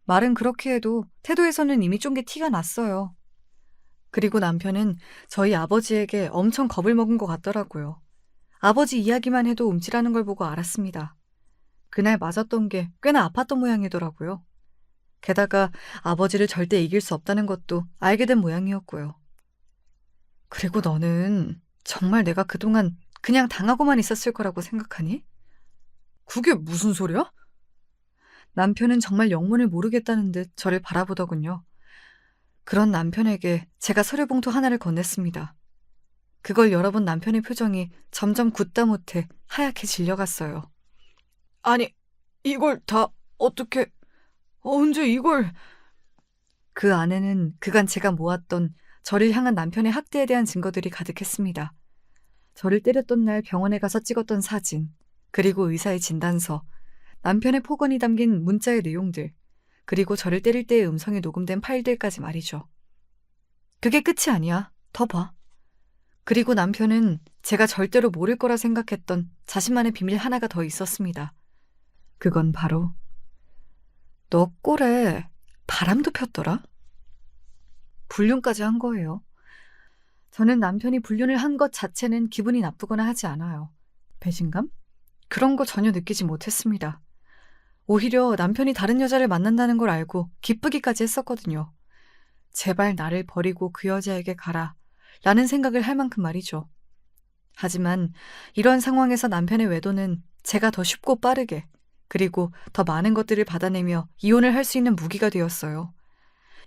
말은 그렇게 해도 태도에서는 이미 좀 게 티가 났어요. 그리고 남편은 저희 아버지에게 엄청 겁을 먹은 것 같더라고요. 아버지 이야기만 해도 움찔하는 걸 보고 알았습니다. 그날 맞았던 게 꽤나 아팠던 모양이더라고요. 게다가 아버지를 절대 이길 수 없다는 것도 알게 된 모양이었고요. 그리고 너는 정말 내가 그동안 그냥 당하고만 있었을 거라고 생각하니? 그게 무슨 소리야? 남편은 정말 영문을 모르겠다는 듯 저를 바라보더군요. 그런 남편에게 제가 서류 봉투 하나를 건넸습니다. 그걸 열어본 남편의 표정이 점점 굳다 못해 하얗게 질려갔어요. 아니, 이걸 다 어떻게, 언제 이걸... 그 안에는 그간 제가 모았던 저를 향한 남편의 학대에 대한 증거들이 가득했습니다. 저를 때렸던 날 병원에 가서 찍었던 사진, 그리고 의사의 진단서, 남편의 폭언이 담긴 문자의 내용들, 그리고 저를 때릴 때의 음성이 녹음된 파일들까지 말이죠. 그게 끝이 아니야. 더 봐. 그리고 남편은 제가 절대로 모를 거라 생각했던 자신만의 비밀 하나가 더 있었습니다. 그건 바로 너 꼴에 바람도 폈더라? 불륜까지 한 거예요. 저는 남편이 불륜을 한 것 자체는 기분이 나쁘거나 하지 않아요. 배신감? 그런 거 전혀 느끼지 못했습니다. 오히려 남편이 다른 여자를 만난다는 걸 알고 기쁘기까지 했었거든요. 제발 나를 버리고 그 여자에게 가라 라는 생각을 할 만큼 말이죠. 하지만 이런 상황에서 남편의 외도는 제가 더 쉽고 빠르게, 그리고 더 많은 것들을 받아내며 이혼을 할 수 있는 무기가 되었어요.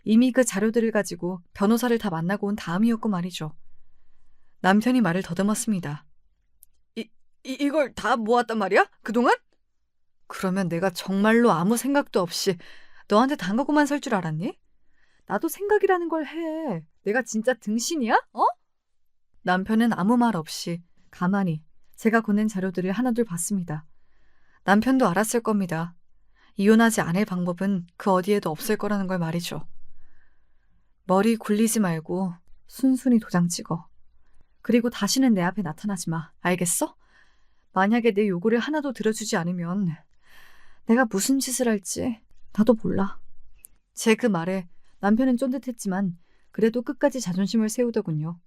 이미 그 자료들을 가지고 변호사를 다 만나고 온 다음이었고 말이죠. 남편이 말을 더듬었습니다. 이걸 다 모았단 말이야? 그동안? 그러면 내가 정말로 아무 생각도 없이 너한테 당하고만 살 줄 알았니? 나도 생각이라는 걸 해. 내가 진짜 등신이야? 어? 남편은 아무 말 없이 가만히 제가 보낸 자료들을 하나둘 봤습니다. 남편도 알았을 겁니다. 이혼하지 않을 방법은 그 어디에도 없을 거라는 걸 말이죠. 머리 굴리지 말고 순순히 도장 찍어. 그리고 다시는 내 앞에 나타나지 마. 알겠어? 만약에 내 요구를 하나도 들어주지 않으면 내가 무슨 짓을 할지 나도 몰라. 제 그 말에 남편은 쫀득했지만 그래도 끝까지 자존심을 세우더군요.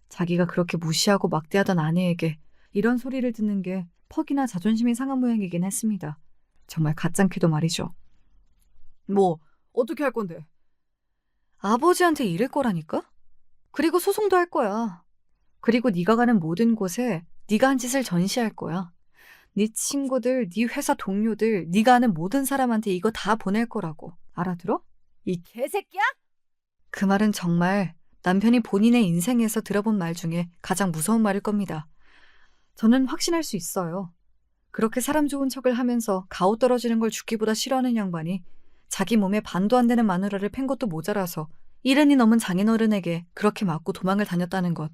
자기가 그렇게 무시하고 막대하던 아내에게 이런 소리를 듣는 게 퍽이나 자존심이 상한 모양이긴 했습니다. 정말 가짱키도 말이죠. 뭐 어떻게 할 건데? 아버지한테 이를 거라니까? 그리고 소송도 할 거야. 그리고 네가 가는 모든 곳에 네가 한 짓을 전시할 거야. 네 친구들, 네 회사 동료들, 네가 아는 모든 사람한테 이거 다 보낼 거라고. 알아들어? 이 개새끼야? 그 말은 정말 남편이 본인의 인생에서 들어본 말 중에 가장 무서운 말일 겁니다. 저는 확신할 수 있어요. 그렇게 사람 좋은 척을 하면서 가오 떨어지는 걸 죽기보다 싫어하는 양반이 자기 몸에 반도 안 되는 마누라를 팬 것도 모자라서 70이 넘은 장인어른에게 그렇게 맞고 도망을 다녔다는 것.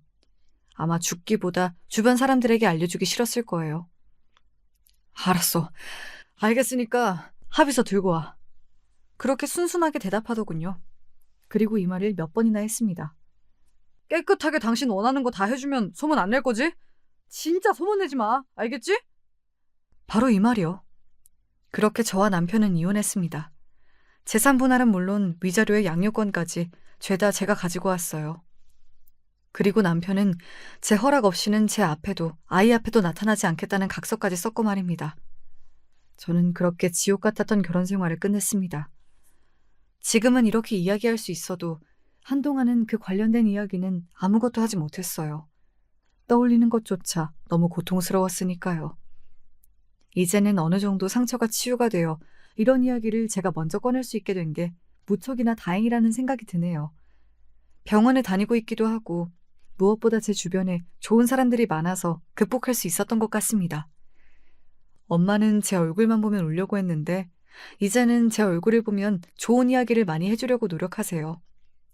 아마 죽기보다 주변 사람들에게 알려주기 싫었을 거예요. 알았어. 알겠으니까 합의서 들고 와. 그렇게 순순하게 대답하더군요. 그리고 이 말을 몇 번이나 했습니다. 깨끗하게 당신 원하는 거 다 해주면 소문 안 낼 거지? 진짜 소문 내지 마. 알겠지? 바로 이 말이요. 그렇게 저와 남편은 이혼했습니다. 재산 분할은 물론 위자료의 양육권까지 죄다 제가 가지고 왔어요. 그리고 남편은 제 허락 없이는 제 앞에도 아이 앞에도 나타나지 않겠다는 각서까지 썼고 말입니다. 저는 그렇게 지옥 같았던 결혼 생활을 끝냈습니다. 지금은 이렇게 이야기할 수 있어도 한동안은 그 관련된 이야기는 아무것도 하지 못했어요. 떠올리는 것조차 너무 고통스러웠으니까요. 이제는 어느 정도 상처가 치유가 되어 이런 이야기를 제가 먼저 꺼낼 수 있게 된 게 무척이나 다행이라는 생각이 드네요. 병원에 다니고 있기도 하고 무엇보다 제 주변에 좋은 사람들이 많아서 극복할 수 있었던 것 같습니다. 엄마는 제 얼굴만 보면 울려고 했는데 이제는 제 얼굴을 보면 좋은 이야기를 많이 해주려고 노력하세요.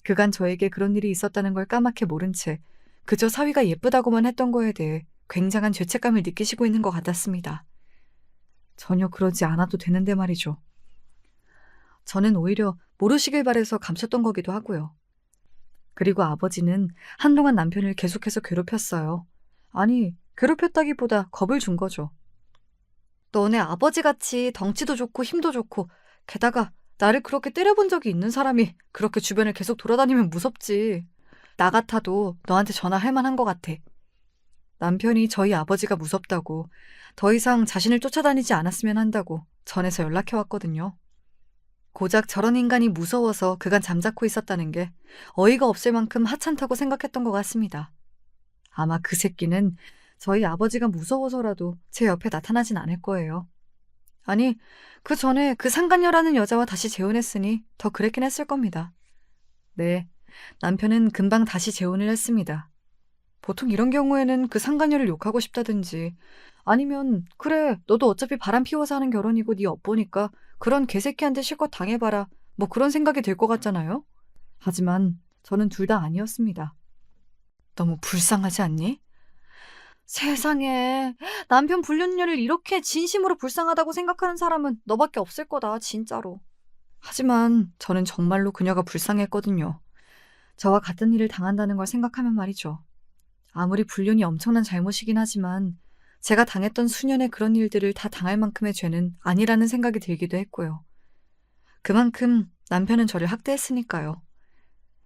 그간 저에게 그런 일이 있었다는 걸 까맣게 모른 채 그저 사위가 예쁘다고만 했던 거에 대해 굉장한 죄책감을 느끼시고 있는 것 같았습니다. 전혀 그러지 않아도 되는데 말이죠. 저는 오히려 모르시길 바래서 감췄던 거기도 하고요. 그리고 아버지는 한동안 남편을 계속해서 괴롭혔어요. 아니, 괴롭혔다기보다 겁을 준 거죠. 너네 아버지같이 덩치도 좋고 힘도 좋고 게다가 나를 그렇게 때려본 적이 있는 사람이 그렇게 주변을 계속 돌아다니면 무섭지. 나 같아도 너한테 전화할 만한 것 같아. 남편이 저희 아버지가 무섭다고 더 이상 자신을 쫓아다니지 않았으면 한다고 전에서 연락해왔거든요. 고작 저런 인간이 무서워서 그간 잠자코 있었다는 게 어이가 없을 만큼 하찮다고 생각했던 것 같습니다. 아마 그 새끼는 저희 아버지가 무서워서라도 제 옆에 나타나진 않을 거예요. 아니, 그 전에 그 상간녀라는 여자와 다시 재혼했으니 더 그랬긴 했을 겁니다. 네, 남편은 금방 다시 재혼을 했습니다. 보통 이런 경우에는 그 상간녀를 욕하고 싶다든지 아니면 그래 너도 어차피 바람 피워서 하는 결혼이고 네 엿보니까 그런 개새끼한테 실컷 당해봐라 뭐 그런 생각이 들 것 같잖아요. 하지만 저는 둘 다 아니었습니다. 너무 불쌍하지 않니? 세상에 남편 불륜녀를 이렇게 진심으로 불쌍하다고 생각하는 사람은 너밖에 없을 거다 진짜로. 하지만 저는 정말로 그녀가 불쌍했거든요. 저와 같은 일을 당한다는 걸 생각하면 말이죠. 아무리 불륜이 엄청난 잘못이긴 하지만 제가 당했던 수년의 그런 일들을 다 당할 만큼의 죄는 아니라는 생각이 들기도 했고요. 그만큼 남편은 저를 학대했으니까요.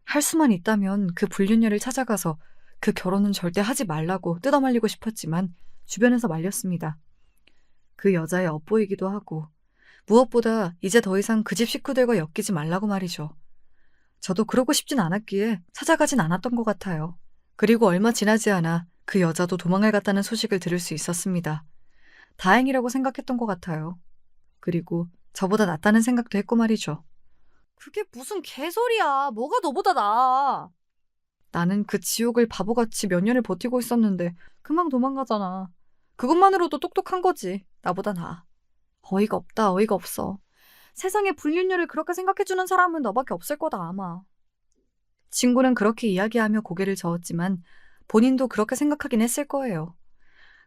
할 수만 있다면 그 불륜녀를 찾아가서 그 결혼은 절대 하지 말라고 뜯어말리고 싶었지만 주변에서 말렸습니다. 그 여자의 엿보이기도 하고 무엇보다 이제 더 이상 그 집 식구들과 엮이지 말라고 말이죠. 저도 그러고 싶진 않았기에 찾아가진 않았던 것 같아요. 그리고 얼마 지나지 않아 그 여자도 도망을 갔다는 소식을 들을 수 있었습니다. 다행이라고 생각했던 것 같아요. 그리고 저보다 낫다는 생각도 했고 말이죠. 그게 무슨 개소리야. 뭐가 너보다 나아. 나는 그 지옥을 바보같이 몇 년을 버티고 있었는데 금방 도망가잖아. 그것만으로도 똑똑한 거지. 나보다 나아. 어이가 없다. 어이가 없어. 세상에 불륜녀를 그렇게 생각해주는 사람은 너밖에 없을 거다 아마. 친구는 그렇게 이야기하며 고개를 저었지만 본인도 그렇게 생각하긴 했을 거예요.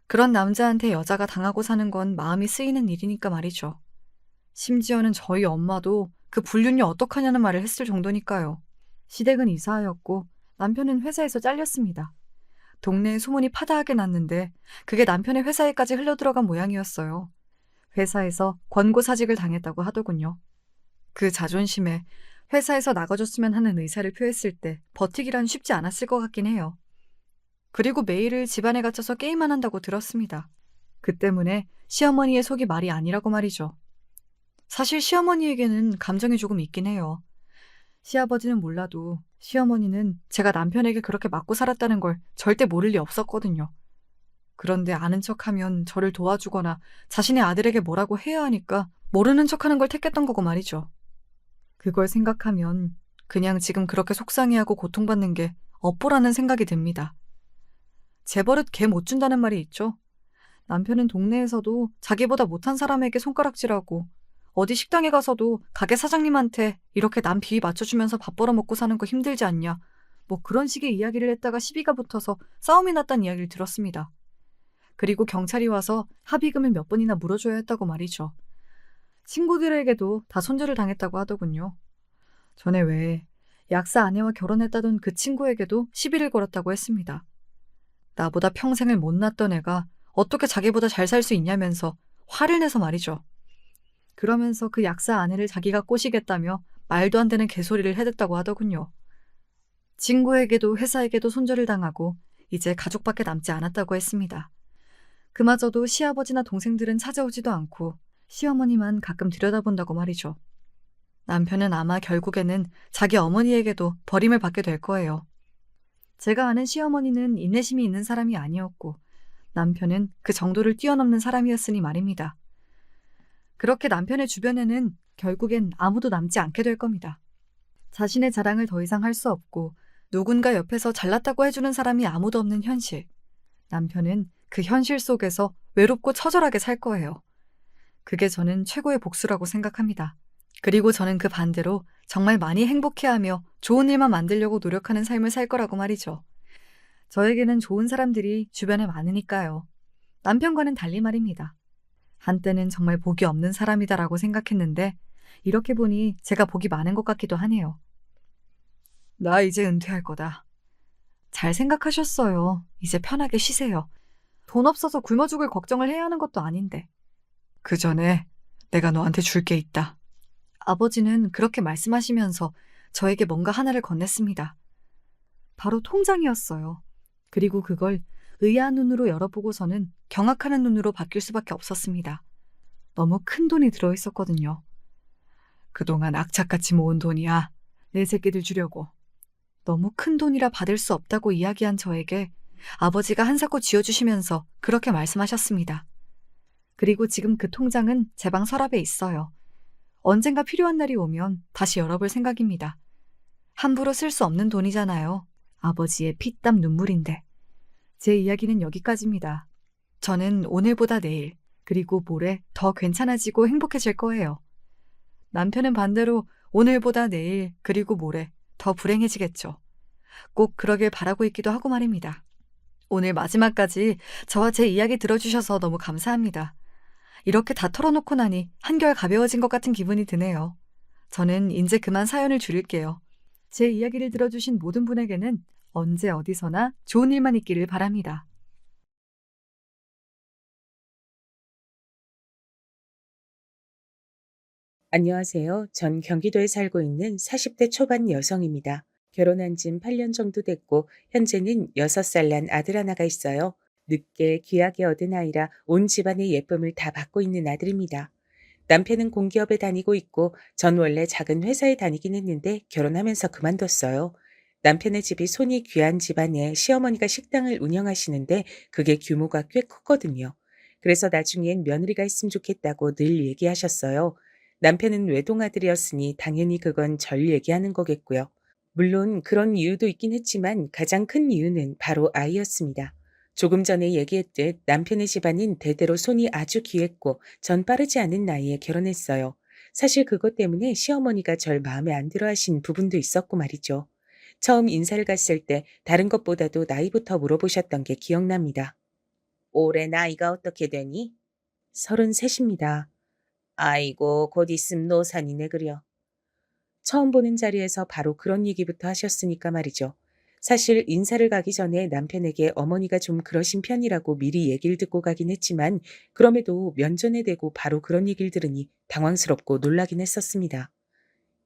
그런 남자한테 여자가 당하고 사는 건 마음이 쓰이는 일이니까 말이죠. 심지어는 저희 엄마도 그 불륜녀 어떡하냐는 말을 했을 정도니까요. 시댁은 이사하였고 남편은 회사에서 잘렸습니다. 동네에 소문이 파다하게 났는데 그게 남편의 회사에까지 흘러들어간 모양이었어요. 회사에서 권고사직을 당했다고 하더군요. 그 자존심에 회사에서 나가줬으면 하는 의사를 표했을 때 버티기란 쉽지 않았을 것 같긴 해요. 그리고 매일을 집안에 갇혀서 게임만 한다고 들었습니다. 그 때문에 시어머니의 속이 말이 아니라고 말이죠. 사실 시어머니에게는 감정이 조금 있긴 해요. 시아버지는 몰라도 시어머니는 제가 남편에게 그렇게 맞고 살았다는 걸 절대 모를 리 없었거든요. 그런데 아는 척하면 저를 도와주거나 자신의 아들에게 뭐라고 해야 하니까 모르는 척하는 걸 택했던 거고 말이죠. 그걸 생각하면 그냥 지금 그렇게 속상해하고 고통받는 게 업보라는 생각이 듭니다. 제 버릇 개 못 준다는 말이 있죠. 남편은 동네에서도 자기보다 못한 사람에게 손가락질하고 어디 식당에 가서도 가게 사장님한테 이렇게 남 비위 맞춰주면서 밥 벌어먹고 사는 거 힘들지 않냐 뭐 그런 식의 이야기를 했다가 시비가 붙어서 싸움이 났다는 이야기를 들었습니다. 그리고 경찰이 와서 합의금을 몇 번이나 물어줘야 했다고 말이죠. 친구들에게도 다 손절을 당했다고 하더군요. 전에 왜 약사 아내와 결혼했다던 그 친구에게도 시비를 걸었다고 했습니다. 나보다 평생을 못 낳던 애가 어떻게 자기보다 잘 살 수 있냐면서 화를 내서 말이죠. 그러면서 그 약사 아내를 자기가 꼬시겠다며 말도 안 되는 개소리를 해댔다고 하더군요. 친구에게도 회사에게도 손절을 당하고 이제 가족밖에 남지 않았다고 했습니다. 그마저도 시아버지나 동생들은 찾아오지도 않고 시어머니만 가끔 들여다본다고 말이죠. 남편은 아마 결국에는 자기 어머니에게도 버림을 받게 될 거예요. 제가 아는 시어머니는 인내심이 있는 사람이 아니었고 남편은 그 정도를 뛰어넘는 사람이었으니 말입니다. 그렇게 남편의 주변에는 결국엔 아무도 남지 않게 될 겁니다. 자신의 자랑을 더 이상 할 수 없고 누군가 옆에서 잘났다고 해주는 사람이 아무도 없는 현실. 남편은 그 현실 속에서 외롭고 처절하게 살 거예요. 그게 저는 최고의 복수라고 생각합니다. 그리고 저는 그 반대로 정말 많이 행복해하며 좋은 일만 만들려고 노력하는 삶을 살 거라고 말이죠. 저에게는 좋은 사람들이 주변에 많으니까요. 남편과는 달리 말입니다. 한때는 정말 복이 없는 사람이다라고 생각했는데 이렇게 보니 제가 복이 많은 것 같기도 하네요. 나 이제 은퇴할 거다. 잘 생각하셨어요. 이제 편하게 쉬세요. 돈 없어서 굶어 죽을 걱정을 해야 하는 것도 아닌데. 그 전에 내가 너한테 줄 게 있다. 아버지는 그렇게 말씀하시면서 저에게 뭔가 하나를 건넸습니다. 바로 통장이었어요. 그리고 그걸 의아한 눈으로 열어보고서는 경악하는 눈으로 바뀔 수밖에 없었습니다. 너무 큰 돈이 들어있었거든요. 그동안 악착같이 모은 돈이야. 내 새끼들 주려고. 너무 큰 돈이라 받을 수 없다고 이야기한 저에게 아버지가 한사코 쥐어주시면서 그렇게 말씀하셨습니다. 그리고 지금 그 통장은 제 방 서랍에 있어요. 언젠가 필요한 날이 오면 다시 열어볼 생각입니다. 함부로 쓸 수 없는 돈이잖아요. 아버지의 피땀 눈물인데. 제 이야기는 여기까지입니다. 저는 오늘보다 내일, 그리고 모레 더 괜찮아지고 행복해질 거예요. 남편은 반대로 오늘보다 내일, 그리고 모레 더 불행해지겠죠. 꼭 그러길 바라고 있기도 하고 말입니다. 오늘 마지막까지 저와 제 이야기 들어주셔서 너무 감사합니다. 이렇게 다 털어놓고 나니 한결 가벼워진 것 같은 기분이 드네요. 저는 이제 그만 사연을 줄일게요. 제 이야기를 들어주신 모든 분에게는 언제 어디서나 좋은 일만 있기를 바랍니다. 안녕하세요. 전 경기도에 살고 있는 40대 초반 여성입니다. 결혼한 지 8년 정도 됐고, 현재는 6살 난 아들 하나가 있어요. 늦게 귀하게 얻은 아이라 온 집안의 예쁨을 다 받고 있는 아들입니다. 남편은 공기업에 다니고 있고, 전 원래 작은 회사에 다니긴 했는데 결혼하면서 그만뒀어요. 남편의 집이 손이 귀한 집안에 시어머니가 식당을 운영하시는데 그게 규모가 꽤 컸거든요. 그래서 나중엔 며느리가 있으면 좋겠다고 늘 얘기하셨어요. 남편은 외동아들이었으니 당연히 그건 절 얘기하는 거겠고요. 물론 그런 이유도 있긴 했지만 가장 큰 이유는 바로 아이였습니다. 조금 전에 얘기했듯 남편의 집안은 대대로 손이 아주 귀했고 전 빠르지 않은 나이에 결혼했어요. 사실 그것 때문에 시어머니가 절 마음에 안 들어 하신 부분도 있었고 말이죠. 처음 인사를 갔을 때 다른 것보다도 나이부터 물어보셨던 게 기억납니다. 올해 나이가 어떻게 되니? 33입니다. 아이고, 곧 있음 노산이네 그려. 처음 보는 자리에서 바로 그런 얘기부터 하셨으니까 말이죠. 사실 인사를 가기 전에 남편에게 어머니가 좀 그러신 편이라고 미리 얘기를 듣고 가긴 했지만 그럼에도 면전에 대고 바로 그런 얘기를 들으니 당황스럽고 놀라긴 했었습니다.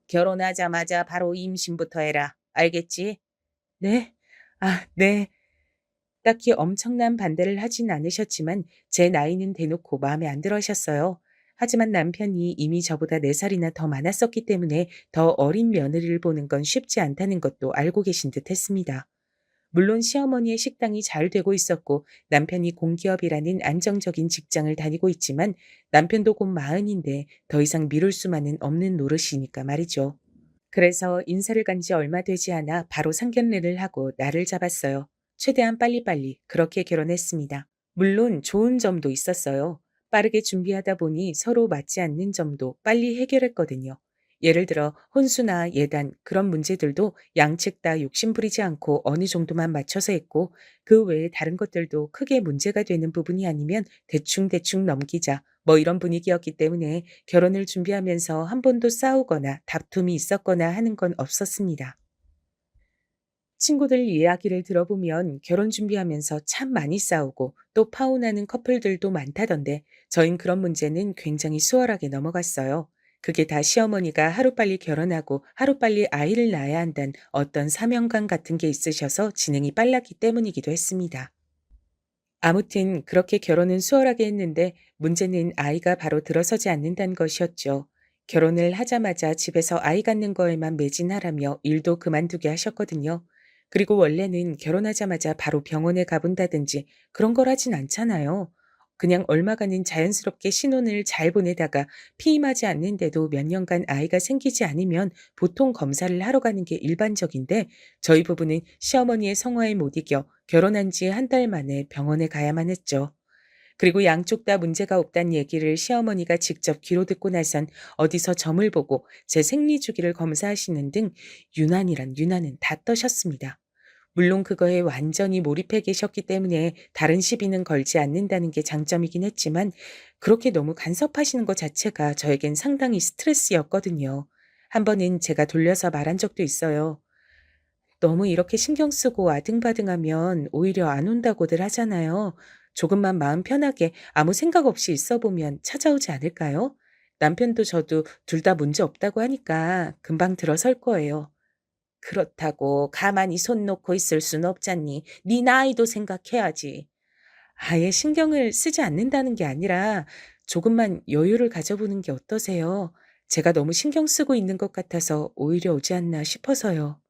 결혼하자마자 바로 임신부터 해라. 알겠지? 네? 아, 네. 딱히 엄청난 반대를 하진 않으셨지만 제 나이는 대놓고 마음에 안 들어 하셨어요. 하지만 남편이 이미 저보다 4살이나 더 많았었기 때문에 더 어린 며느리를 보는 건 쉽지 않다는 것도 알고 계신 듯 했습니다. 물론 시어머니의 식당이 잘 되고 있었고 남편이 공기업이라는 안정적인 직장을 다니고 있지만 남편도 곧 마흔인데 더 이상 미룰 수만은 없는 노릇이니까 말이죠. 그래서 인사를 간지 얼마 되지 않아 바로 상견례를 하고 날을 잡았어요. 최대한 빨리빨리 그렇게 결혼했습니다. 물론 좋은 점도 있었어요. 빠르게 준비하다 보니 서로 맞지 않는 점도 빨리 해결했거든요. 예를 들어 혼수나 예단 그런 문제들도 양측 다 욕심부리지 않고 어느 정도만 맞춰서 했고 그 외에 다른 것들도 크게 문제가 되는 부분이 아니면 대충대충 넘기자 뭐 이런 분위기였기 때문에 결혼을 준비하면서 한 번도 싸우거나 다툼이 있었거나 하는 건 없었습니다. 친구들 이야기를 들어보면 결혼 준비하면서 참 많이 싸우고 또 파혼하는 커플들도 많다던데 저흰 그런 문제는 굉장히 수월하게 넘어갔어요. 그게 다 시어머니가 하루빨리 결혼하고 하루빨리 아이를 낳아야 한다는 어떤 사명감 같은 게 있으셔서 진행이 빨랐기 때문이기도 했습니다. 아무튼 그렇게 결혼은 수월하게 했는데 문제는 아이가 바로 들어서지 않는다는 것이었죠. 결혼을 하자마자 집에서 아이 갖는 거에만 매진하라며 일도 그만두게 하셨거든요. 그리고 원래는 결혼하자마자 바로 병원에 가본다든지 그런 걸 하진 않잖아요. 그냥 얼마간은 자연스럽게 신혼을 잘 보내다가 피임하지 않는데도 몇 년간 아이가 생기지 않으면 보통 검사를 하러 가는 게 일반적인데 저희 부부는 시어머니의 성화에 못 이겨 결혼한 지 한 달 만에 병원에 가야만 했죠. 그리고 양쪽 다 문제가 없다는 얘기를 시어머니가 직접 귀로 듣고 나선 어디서 점을 보고 제 생리 주기를 검사하시는 등 유난이란 유난은 다 떠셨습니다. 물론 그거에 완전히 몰입해 계셨기 때문에 다른 시비는 걸지 않는다는 게 장점이긴 했지만 그렇게 너무 간섭하시는 것 자체가 저에겐 상당히 스트레스였거든요. 한 번은 제가 돌려서 말한 적도 있어요. 너무 이렇게 신경 쓰고 아등바등하면 오히려 안 온다고들 하잖아요. 조금만 마음 편하게 아무 생각 없이 있어 보면 찾아오지 않을까요? 남편도 저도 둘 다 문제 없다고 하니까 금방 들어설 거예요. 그렇다고 가만히 손 놓고 있을 순 없잖니. 네 나이도 생각해야지. 아예 신경을 쓰지 않는다는 게 아니라 조금만 여유를 가져보는 게 어떠세요? 제가 너무 신경 쓰고 있는 것 같아서 오히려 오지 않나 싶어서요.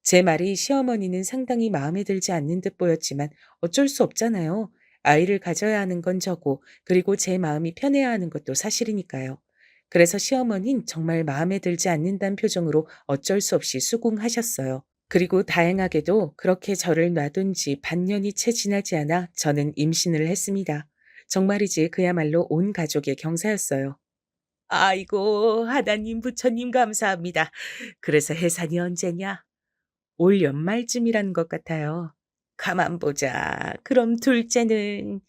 제 말이 시어머니는 상당히 마음에 들지 않는 듯 보였지만 어쩔 수 없잖아요. 아이를 가져야 하는 건 저고, 그리고 제 마음이 편해야 하는 것도 사실이니까요. 그래서 시어머니는 정말 마음에 들지 않는다는 표정으로 어쩔 수 없이 수긍하셨어요. 그리고 다행하게도 그렇게 저를 놔둔 지 반년이 채 지나지 않아 저는 임신을 했습니다. 정말이지 그야말로 온 가족의 경사였어요. 아이고, 하나님, 부처님 감사합니다. 그래서 해산이 언제냐? 올 연말쯤이라는 것 같아요. 가만 보자. 그럼 둘째는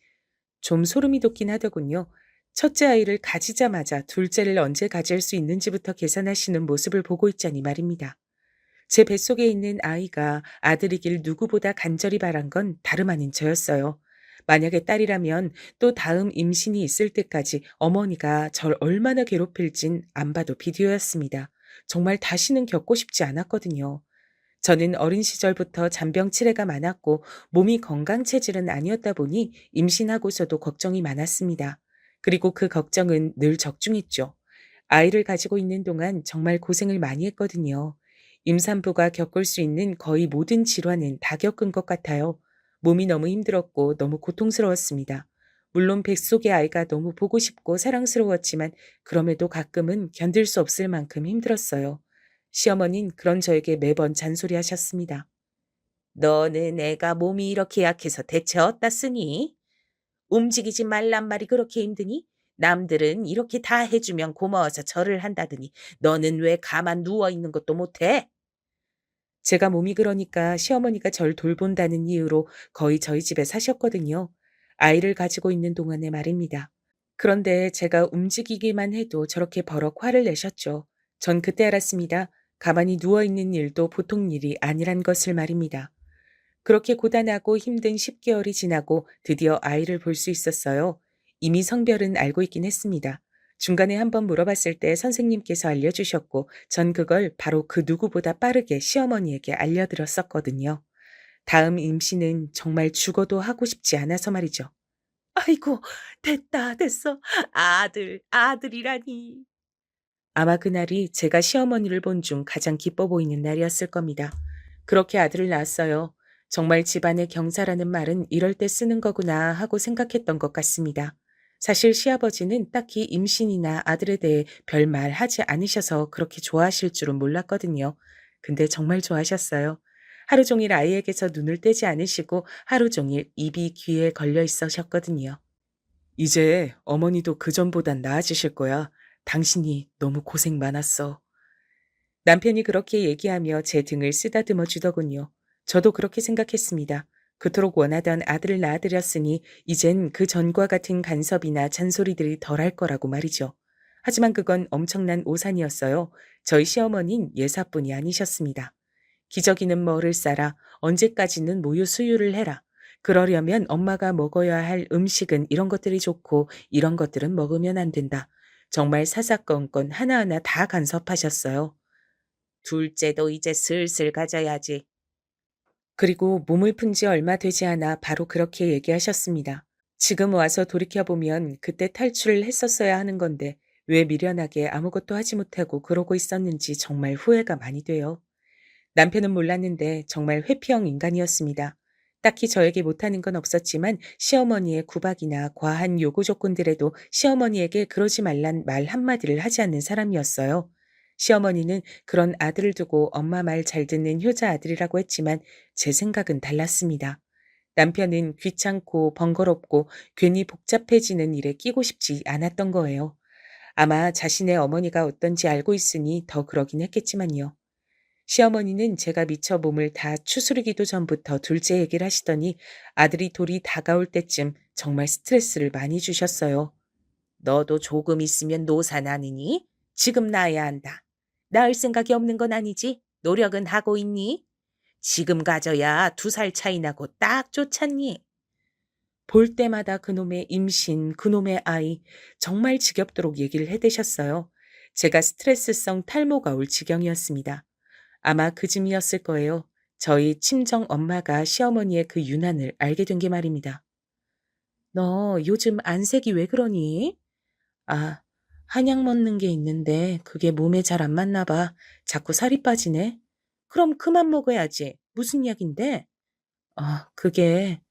좀 소름이 돋긴 하더군요. 첫째 아이를 가지자마자 둘째를 언제 가질 수 있는지부터 계산하시는 모습을 보고 있자니 말입니다. 제 뱃속에 있는 아이가 아들이길 누구보다 간절히 바란 건 다름 아닌 저였어요. 만약에 딸이라면 또 다음 임신이 있을 때까지 어머니가 절 얼마나 괴롭힐진 안 봐도 비디오였습니다. 정말 다시는 겪고 싶지 않았거든요. 저는 어린 시절부터 잔병 치레가 많았고 몸이 건강 체질은 아니었다 보니 임신하고서도 걱정이 많았습니다. 그리고 그 걱정은 늘 적중했죠. 아이를 가지고 있는 동안 정말 고생을 많이 했거든요. 임산부가 겪을 수 있는 거의 모든 질환은 다 겪은 것 같아요. 몸이 너무 힘들었고 너무 고통스러웠습니다. 물론 뱃속의 아이가 너무 보고 싶고 사랑스러웠지만 그럼에도 가끔은 견딜 수 없을 만큼 힘들었어요. 시어머니는 그런 저에게 매번 잔소리하셨습니다. 너는 애가 몸이 이렇게 약해서 대체 어디다 쓰니? 움직이지 말란 말이 그렇게 힘드니? 남들은 이렇게 다 해주면 고마워서 절을 한다더니 너는 왜 가만 누워 있는 것도 못해? 제가 몸이 그러니까 시어머니가 절 돌본다는 이유로 거의 저희 집에 사셨거든요. 아이를 가지고 있는 동안에 말입니다. 그런데 제가 움직이기만 해도 저렇게 버럭 화를 내셨죠. 전 그때 알았습니다. 가만히 누워있는 일도 보통 일이 아니란 것을 말입니다. 그렇게 고단하고 힘든 10개월이 지나고 드디어 아이를 볼 수 있었어요. 이미 성별은 알고 있긴 했습니다. 중간에 한번 물어봤을 때 선생님께서 알려주셨고 전 그걸 바로 그 누구보다 빠르게 시어머니에게 알려드렸었거든요. 다음 임신은 정말 죽어도 하고 싶지 않아서 말이죠. 아이고, 됐다, 됐어. 아들이라니. 아마 그날이 제가 시어머니를 본 중 가장 기뻐 보이는 날이었을 겁니다. 그렇게 아들을 낳았어요. 정말 집안의 경사라는 말은 이럴 때 쓰는 거구나 하고 생각했던 것 같습니다. 사실 시아버지는 딱히 임신이나 아들에 대해 별말 하지 않으셔서 그렇게 좋아하실 줄은 몰랐거든요. 근데 정말 좋아하셨어요. 하루 종일 아이에게서 눈을 떼지 않으시고 하루 종일 입이 귀에 걸려 있으셨거든요. 이제 어머니도 그전보단 나아지실 거야. 당신이 너무 고생 많았어. 남편이 그렇게 얘기하며 제 등을 쓰다듬어 주더군요. 저도 그렇게 생각했습니다. 그토록 원하던 아들을 낳아드렸으니 이젠 그 전과 같은 간섭이나 잔소리들이 덜할 거라고 말이죠. 하지만 그건 엄청난 오산이었어요. 저희 시어머니는 예사뿐이 아니셨습니다. 기저귀는 뭐를 싸라. 언제까지는 모유 수유를 해라. 그러려면 엄마가 먹어야 할 음식은 이런 것들이 좋고 이런 것들은 먹으면 안 된다. 정말 사사건건 하나하나 다 간섭하셨어요. 둘째도 이제 슬슬 가져야지. 그리고 몸을 푼 지 얼마 되지 않아 바로 그렇게 얘기하셨습니다. 지금 와서 돌이켜보면 그때 탈출을 했었어야 하는 건데 왜 미련하게 아무것도 하지 못하고 그러고 있었는지 정말 후회가 많이 돼요. 남편은 몰랐는데 정말 회피형 인간이었습니다. 딱히 저에게 못하는 건 없었지만 시어머니의 구박이나 과한 요구 조건들에도 시어머니에게 그러지 말란 말 한마디를 하지 않는 사람이었어요. 시어머니는 그런 아들을 두고 엄마 말 잘 듣는 효자 아들이라고 했지만 제 생각은 달랐습니다. 남편은 귀찮고 번거롭고 괜히 복잡해지는 일에 끼고 싶지 않았던 거예요. 아마 자신의 어머니가 어떤지 알고 있으니 더 그러긴 했겠지만요. 시어머니는 제가 미처 몸을 다 추스르기도 전부터 둘째 얘기를 하시더니 아들이 돌이 다가올 때쯤 정말 스트레스를 많이 주셨어요. 너도 조금 있으면 노사 나느니? 지금 낳아야 한다. 낳을 생각이 없는 건 아니지? 노력은 하고 있니? 지금 가져야 2살 차이 나고 딱 좋잖니? 볼 때마다 그놈의 임신, 그놈의 아이, 정말 지겹도록 얘기를 해대셨어요. 제가 스트레스성 탈모가 올 지경이었습니다. 아마 그쯤이었을 거예요. 저희 친정 엄마가 시어머니의 그 유난을 알게 된 게 말입니다. 너 요즘 안색이 왜 그러니? 아, 한약 먹는 게 있는데 그게 몸에 잘 안 맞나 봐. 자꾸 살이 빠지네. 그럼 그만 먹어야지. 무슨 약인데? 그게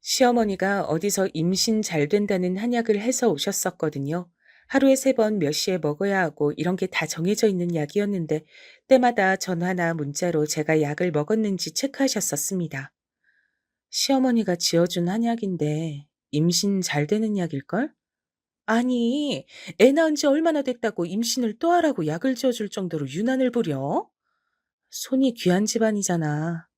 시어머니가 어디서 임신 잘 된다는 한약을 해서 오셨었거든요. 하루에 3번 몇 시에 먹어야 하고 이런 게 다 정해져 있는 약이었는데 때마다 전화나 문자로 제가 약을 먹었는지 체크하셨었습니다. 시어머니가 지어준 한약인데 임신 잘 되는 약일걸? 아니, 애 낳은 지 얼마나 됐다고 임신을 또 하라고 약을 지어줄 정도로 유난을 부려? 손이 귀한 집안이잖아.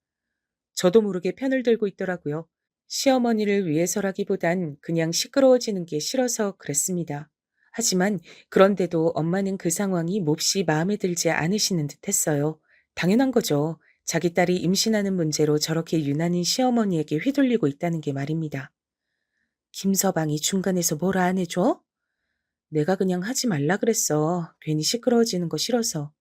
저도 모르게 편을 들고 있더라고요. 시어머니를 위해서라기보단 그냥 시끄러워지는 게 싫어서 그랬습니다. 하지만 그런데도 엄마는 그 상황이 몹시 마음에 들지 않으시는 듯 했어요. 당연한 거죠. 자기 딸이 임신하는 문제로 저렇게 유난히 시어머니에게 휘둘리고 있다는 게 말입니다. 김서방이 중간에서 뭐라 안 해줘? 내가 그냥 하지 말라 그랬어. 괜히 시끄러워지는 거 싫어서.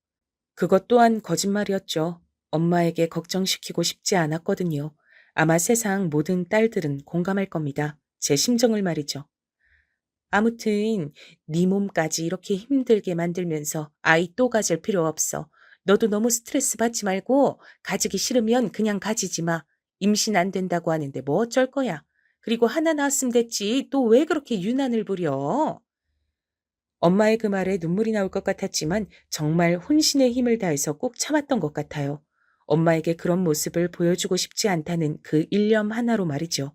그것 또한 거짓말이었죠. 엄마에게 걱정시키고 싶지 않았거든요. 아마 세상 모든 딸들은 공감할 겁니다. 제 심정을 말이죠. 아무튼 네 몸까지 이렇게 힘들게 만들면서 아이 또 가질 필요 없어. 너도 너무 스트레스 받지 말고 가지기 싫으면 그냥 가지지 마. 임신 안 된다고 하는데 뭐 어쩔 거야. 그리고 하나 낳았으면 됐지. 또 왜 그렇게 유난을 부려? 엄마의 그 말에 눈물이 나올 것 같았지만 정말 혼신의 힘을 다해서 꼭 참았던 것 같아요. 엄마에게 그런 모습을 보여주고 싶지 않다는 그 일념 하나로 말이죠.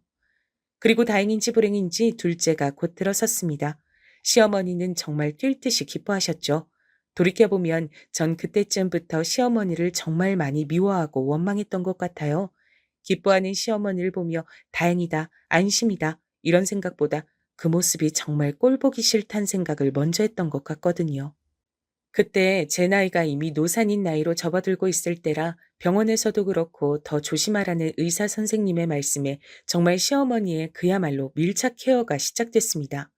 그리고 다행인지 불행인지 둘째가 곧 들어섰습니다. 시어머니는 정말 뛸 듯이 기뻐하셨죠. 돌이켜보면 전 그때쯤부터 시어머니를 정말 많이 미워하고 원망했던 것 같아요. 기뻐하는 시어머니를 보며 다행이다, 안심이다, 이런 생각보다 그 모습이 정말 꼴보기 싫단 생각을 먼저 했던 것 같거든요. 그때 제 나이가 이미 노산인 나이로 접어들고 있을 때라 병원에서도 그렇고 더 조심하라는 의사 선생님의 말씀에 정말 시어머니의 그야말로 밀착 케어가 시작됐습니다.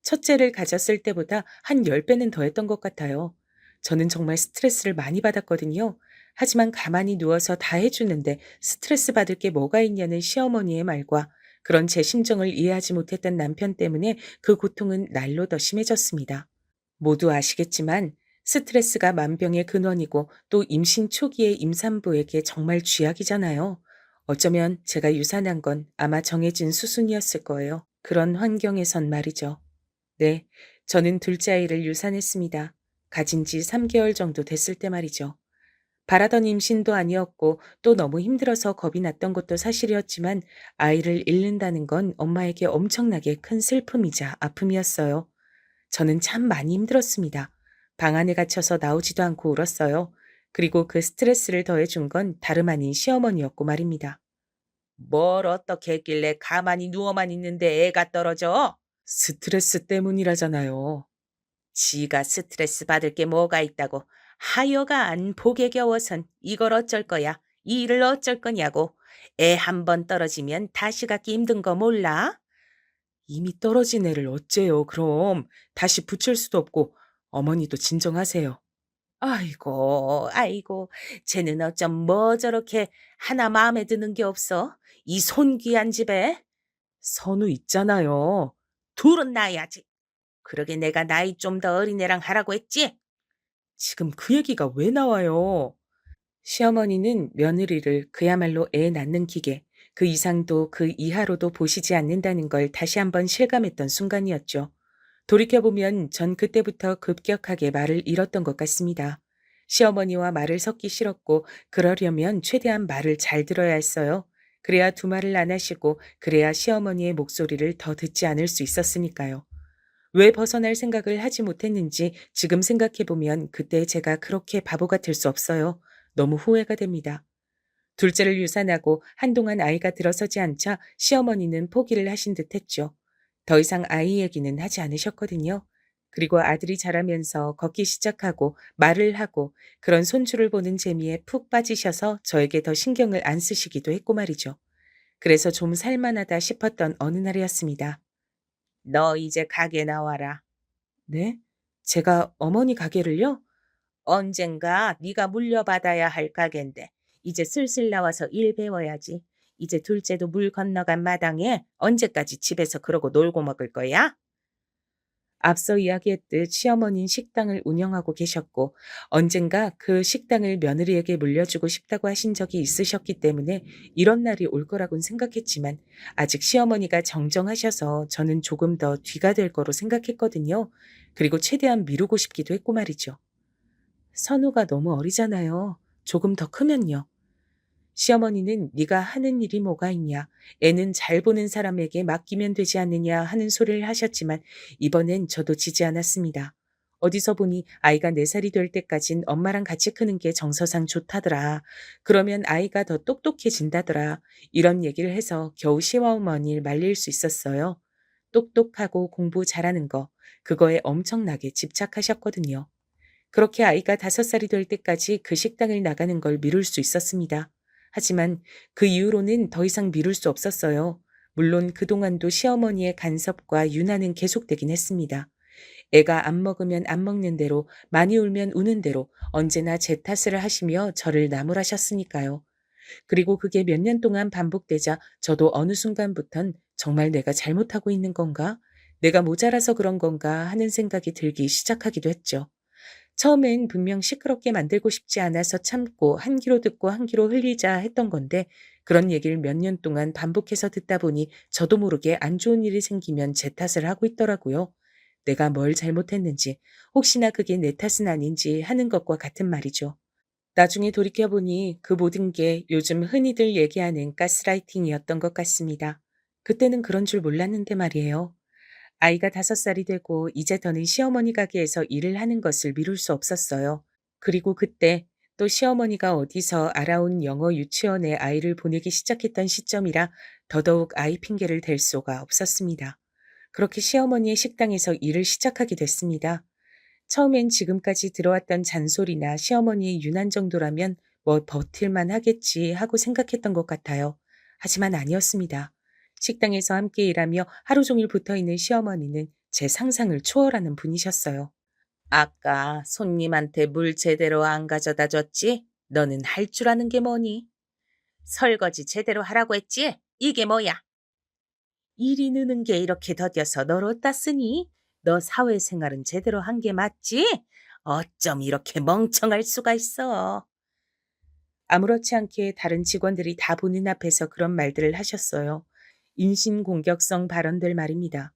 첫째를 가졌을 때보다 한 10배는 더 했던 것 같아요. 저는 정말 스트레스를 많이 받았거든요. 하지만 가만히 누워서 다 해주는데 스트레스 받을 게 뭐가 있냐는 시어머니의 말과 그런 제 심정을 이해하지 못했던 남편 때문에 그 고통은 날로 더 심해졌습니다. 모두 아시겠지만 스트레스가 만병의 근원이고 또 임신 초기의 임산부에게 정말 쥐약이잖아요. 어쩌면 제가 유산한 건 아마 정해진 수순이었을 거예요. 그런 환경에선 말이죠. 네, 저는 둘째 아이를 유산했습니다. 가진 지 3개월 정도 됐을 때 말이죠. 바라던 임신도 아니었고 또 너무 힘들어서 겁이 났던 것도 사실이었지만 아이를 잃는다는 건 엄마에게 엄청나게 큰 슬픔이자 아픔이었어요. 저는 참 많이 힘들었습니다. 방 안에 갇혀서 나오지도 않고 울었어요. 그리고 그 스트레스를 더해준 건 다름 아닌 시어머니였고 말입니다. 뭘 어떻게 했길래 가만히 누워만 있는데 애가 떨어져? 스트레스 때문이라잖아요. 지가 스트레스 받을 게 뭐가 있다고. 하여간 복에 겨워선 이걸 어쩔 거야. 이 일을 어쩔 거냐고. 애 한 번 떨어지면 다시 갖기 힘든 거 몰라? 이미 떨어진 애를 어째요, 그럼. 다시 붙일 수도 없고, 어머니도 진정하세요. 아이고, 아이고, 쟤는 어쩜 뭐 저렇게 하나 마음에 드는 게 없어? 이 손귀한 집에? 선우 있잖아요. 둘은 낳아야지. 그러게 내가 나이 좀 더 어린 애랑 하라고 했지? 지금 그 얘기가 왜 나와요? 시어머니는 며느리를 그야말로 애 낳는 기계, 그 이상도 그 이하로도 보시지 않는다는 걸 다시 한번 실감했던 순간이었죠. 돌이켜보면 전 그때부터 급격하게 말을 잃었던 것 같습니다. 시어머니와 말을 섞기 싫었고 그러려면 최대한 말을 잘 들어야 했어요. 그래야 두 말을 안 하시고 그래야 시어머니의 목소리를 더 듣지 않을 수 있었으니까요. 왜 벗어날 생각을 하지 못했는지 지금 생각해보면 그때 제가 그렇게 바보가 될 수 없어요. 너무 후회가 됩니다. 둘째를 유산하고 한동안 아이가 들어서지 않자 시어머니는 포기를 하신 듯 했죠. 더 이상 아이 얘기는 하지 않으셨거든요. 그리고 아들이 자라면서 걷기 시작하고 말을 하고 그런 손주를 보는 재미에 푹 빠지셔서 저에게 더 신경을 안 쓰시기도 했고 말이죠. 그래서 좀 살만하다 싶었던 어느 날이었습니다. 너 이제 가게 나와라. 네? 제가 어머니 가게를요? 언젠가 네가 물려받아야 할 가게인데 이제 슬슬 나와서 일 배워야지. 이제 둘째도 물 건너간 마당에 언제까지 집에서 그러고 놀고 먹을 거야? 앞서 이야기했듯 시어머니는 식당을 운영하고 계셨고 언젠가 그 식당을 며느리에게 물려주고 싶다고 하신 적이 있으셨기 때문에 이런 날이 올 거라고는 생각했지만 아직 시어머니가 정정하셔서 저는 조금 더 뒤가 될 거로 생각했거든요. 그리고 최대한 미루고 싶기도 했고 말이죠. 선우가 너무 어리잖아요. 조금 더 크면요. 시어머니는 네가 하는 일이 뭐가 있냐. 애는 잘 보는 사람에게 맡기면 되지 않느냐 하는 소리를 하셨지만 이번엔 저도 지지 않았습니다. 어디서 보니 아이가 4살이 될 때까진 엄마랑 같이 크는 게 정서상 좋다더라. 그러면 아이가 더 똑똑해진다더라. 이런 얘기를 해서 겨우 시어머니를 말릴 수 있었어요. 똑똑하고 공부 잘하는 거. 그거에 엄청나게 집착하셨거든요. 그렇게 아이가 5살이 될 때까지 그 식당을 나가는 걸 미룰 수 있었습니다. 하지만 그 이후로는 더 이상 미룰 수 없었어요. 물론 그동안도 시어머니의 간섭과 유난은 계속되긴 했습니다. 애가 안 먹으면 안 먹는 대로, 많이 울면 우는 대로 언제나 제 탓을 하시며 저를 나무라셨으니까요. 그리고 그게 몇 년 동안 반복되자 저도 어느 순간부턴 정말 내가 잘못하고 있는 건가? 내가 모자라서 그런 건가 하는 생각이 들기 시작하기도 했죠. 처음엔 분명 시끄럽게 만들고 싶지 않아서 참고 한 귀로 듣고 한 귀로 흘리자 했던 건데 그런 얘기를 몇 년 동안 반복해서 듣다 보니 저도 모르게 안 좋은 일이 생기면 제 탓을 하고 있더라고요. 내가 뭘 잘못했는지, 혹시나 그게 내 탓은 아닌지 하는 것과 같은 말이죠. 나중에 돌이켜보니 그 모든 게 요즘 흔히들 얘기하는 가스라이팅이었던 것 같습니다. 그때는 그런 줄 몰랐는데 말이에요. 아이가 5살이 되고 이제 더는 시어머니 가게에서 일을 하는 것을 미룰 수 없었어요. 그리고 그때 또 시어머니가 어디서 알아온 영어 유치원에 아이를 보내기 시작했던 시점이라 더더욱 아이 핑계를 댈 수가 없었습니다. 그렇게 시어머니의 식당에서 일을 시작하게 됐습니다. 처음엔 지금까지 들어왔던 잔소리나 시어머니의 유난 정도라면 뭐 버틸만 하겠지 하고 생각했던 것 같아요. 하지만 아니었습니다. 식당에서 함께 일하며 하루 종일 붙어 있는 시어머니는 제 상상을 초월하는 분이셨어요. 아까 손님한테 물 제대로 안 가져다 줬지? 너는 할 줄 아는 게 뭐니? 설거지 제대로 하라고 했지? 이게 뭐야? 일이 느는 게 이렇게 더뎌서 널 어디다 쓰니? 너 사회생활은 제대로 한 게 맞지? 어쩜 이렇게 멍청할 수가 있어? 아무렇지 않게 다른 직원들이 다 보는 앞에서 그런 말들을 하셨어요. 인신공격성 발언들 말입니다.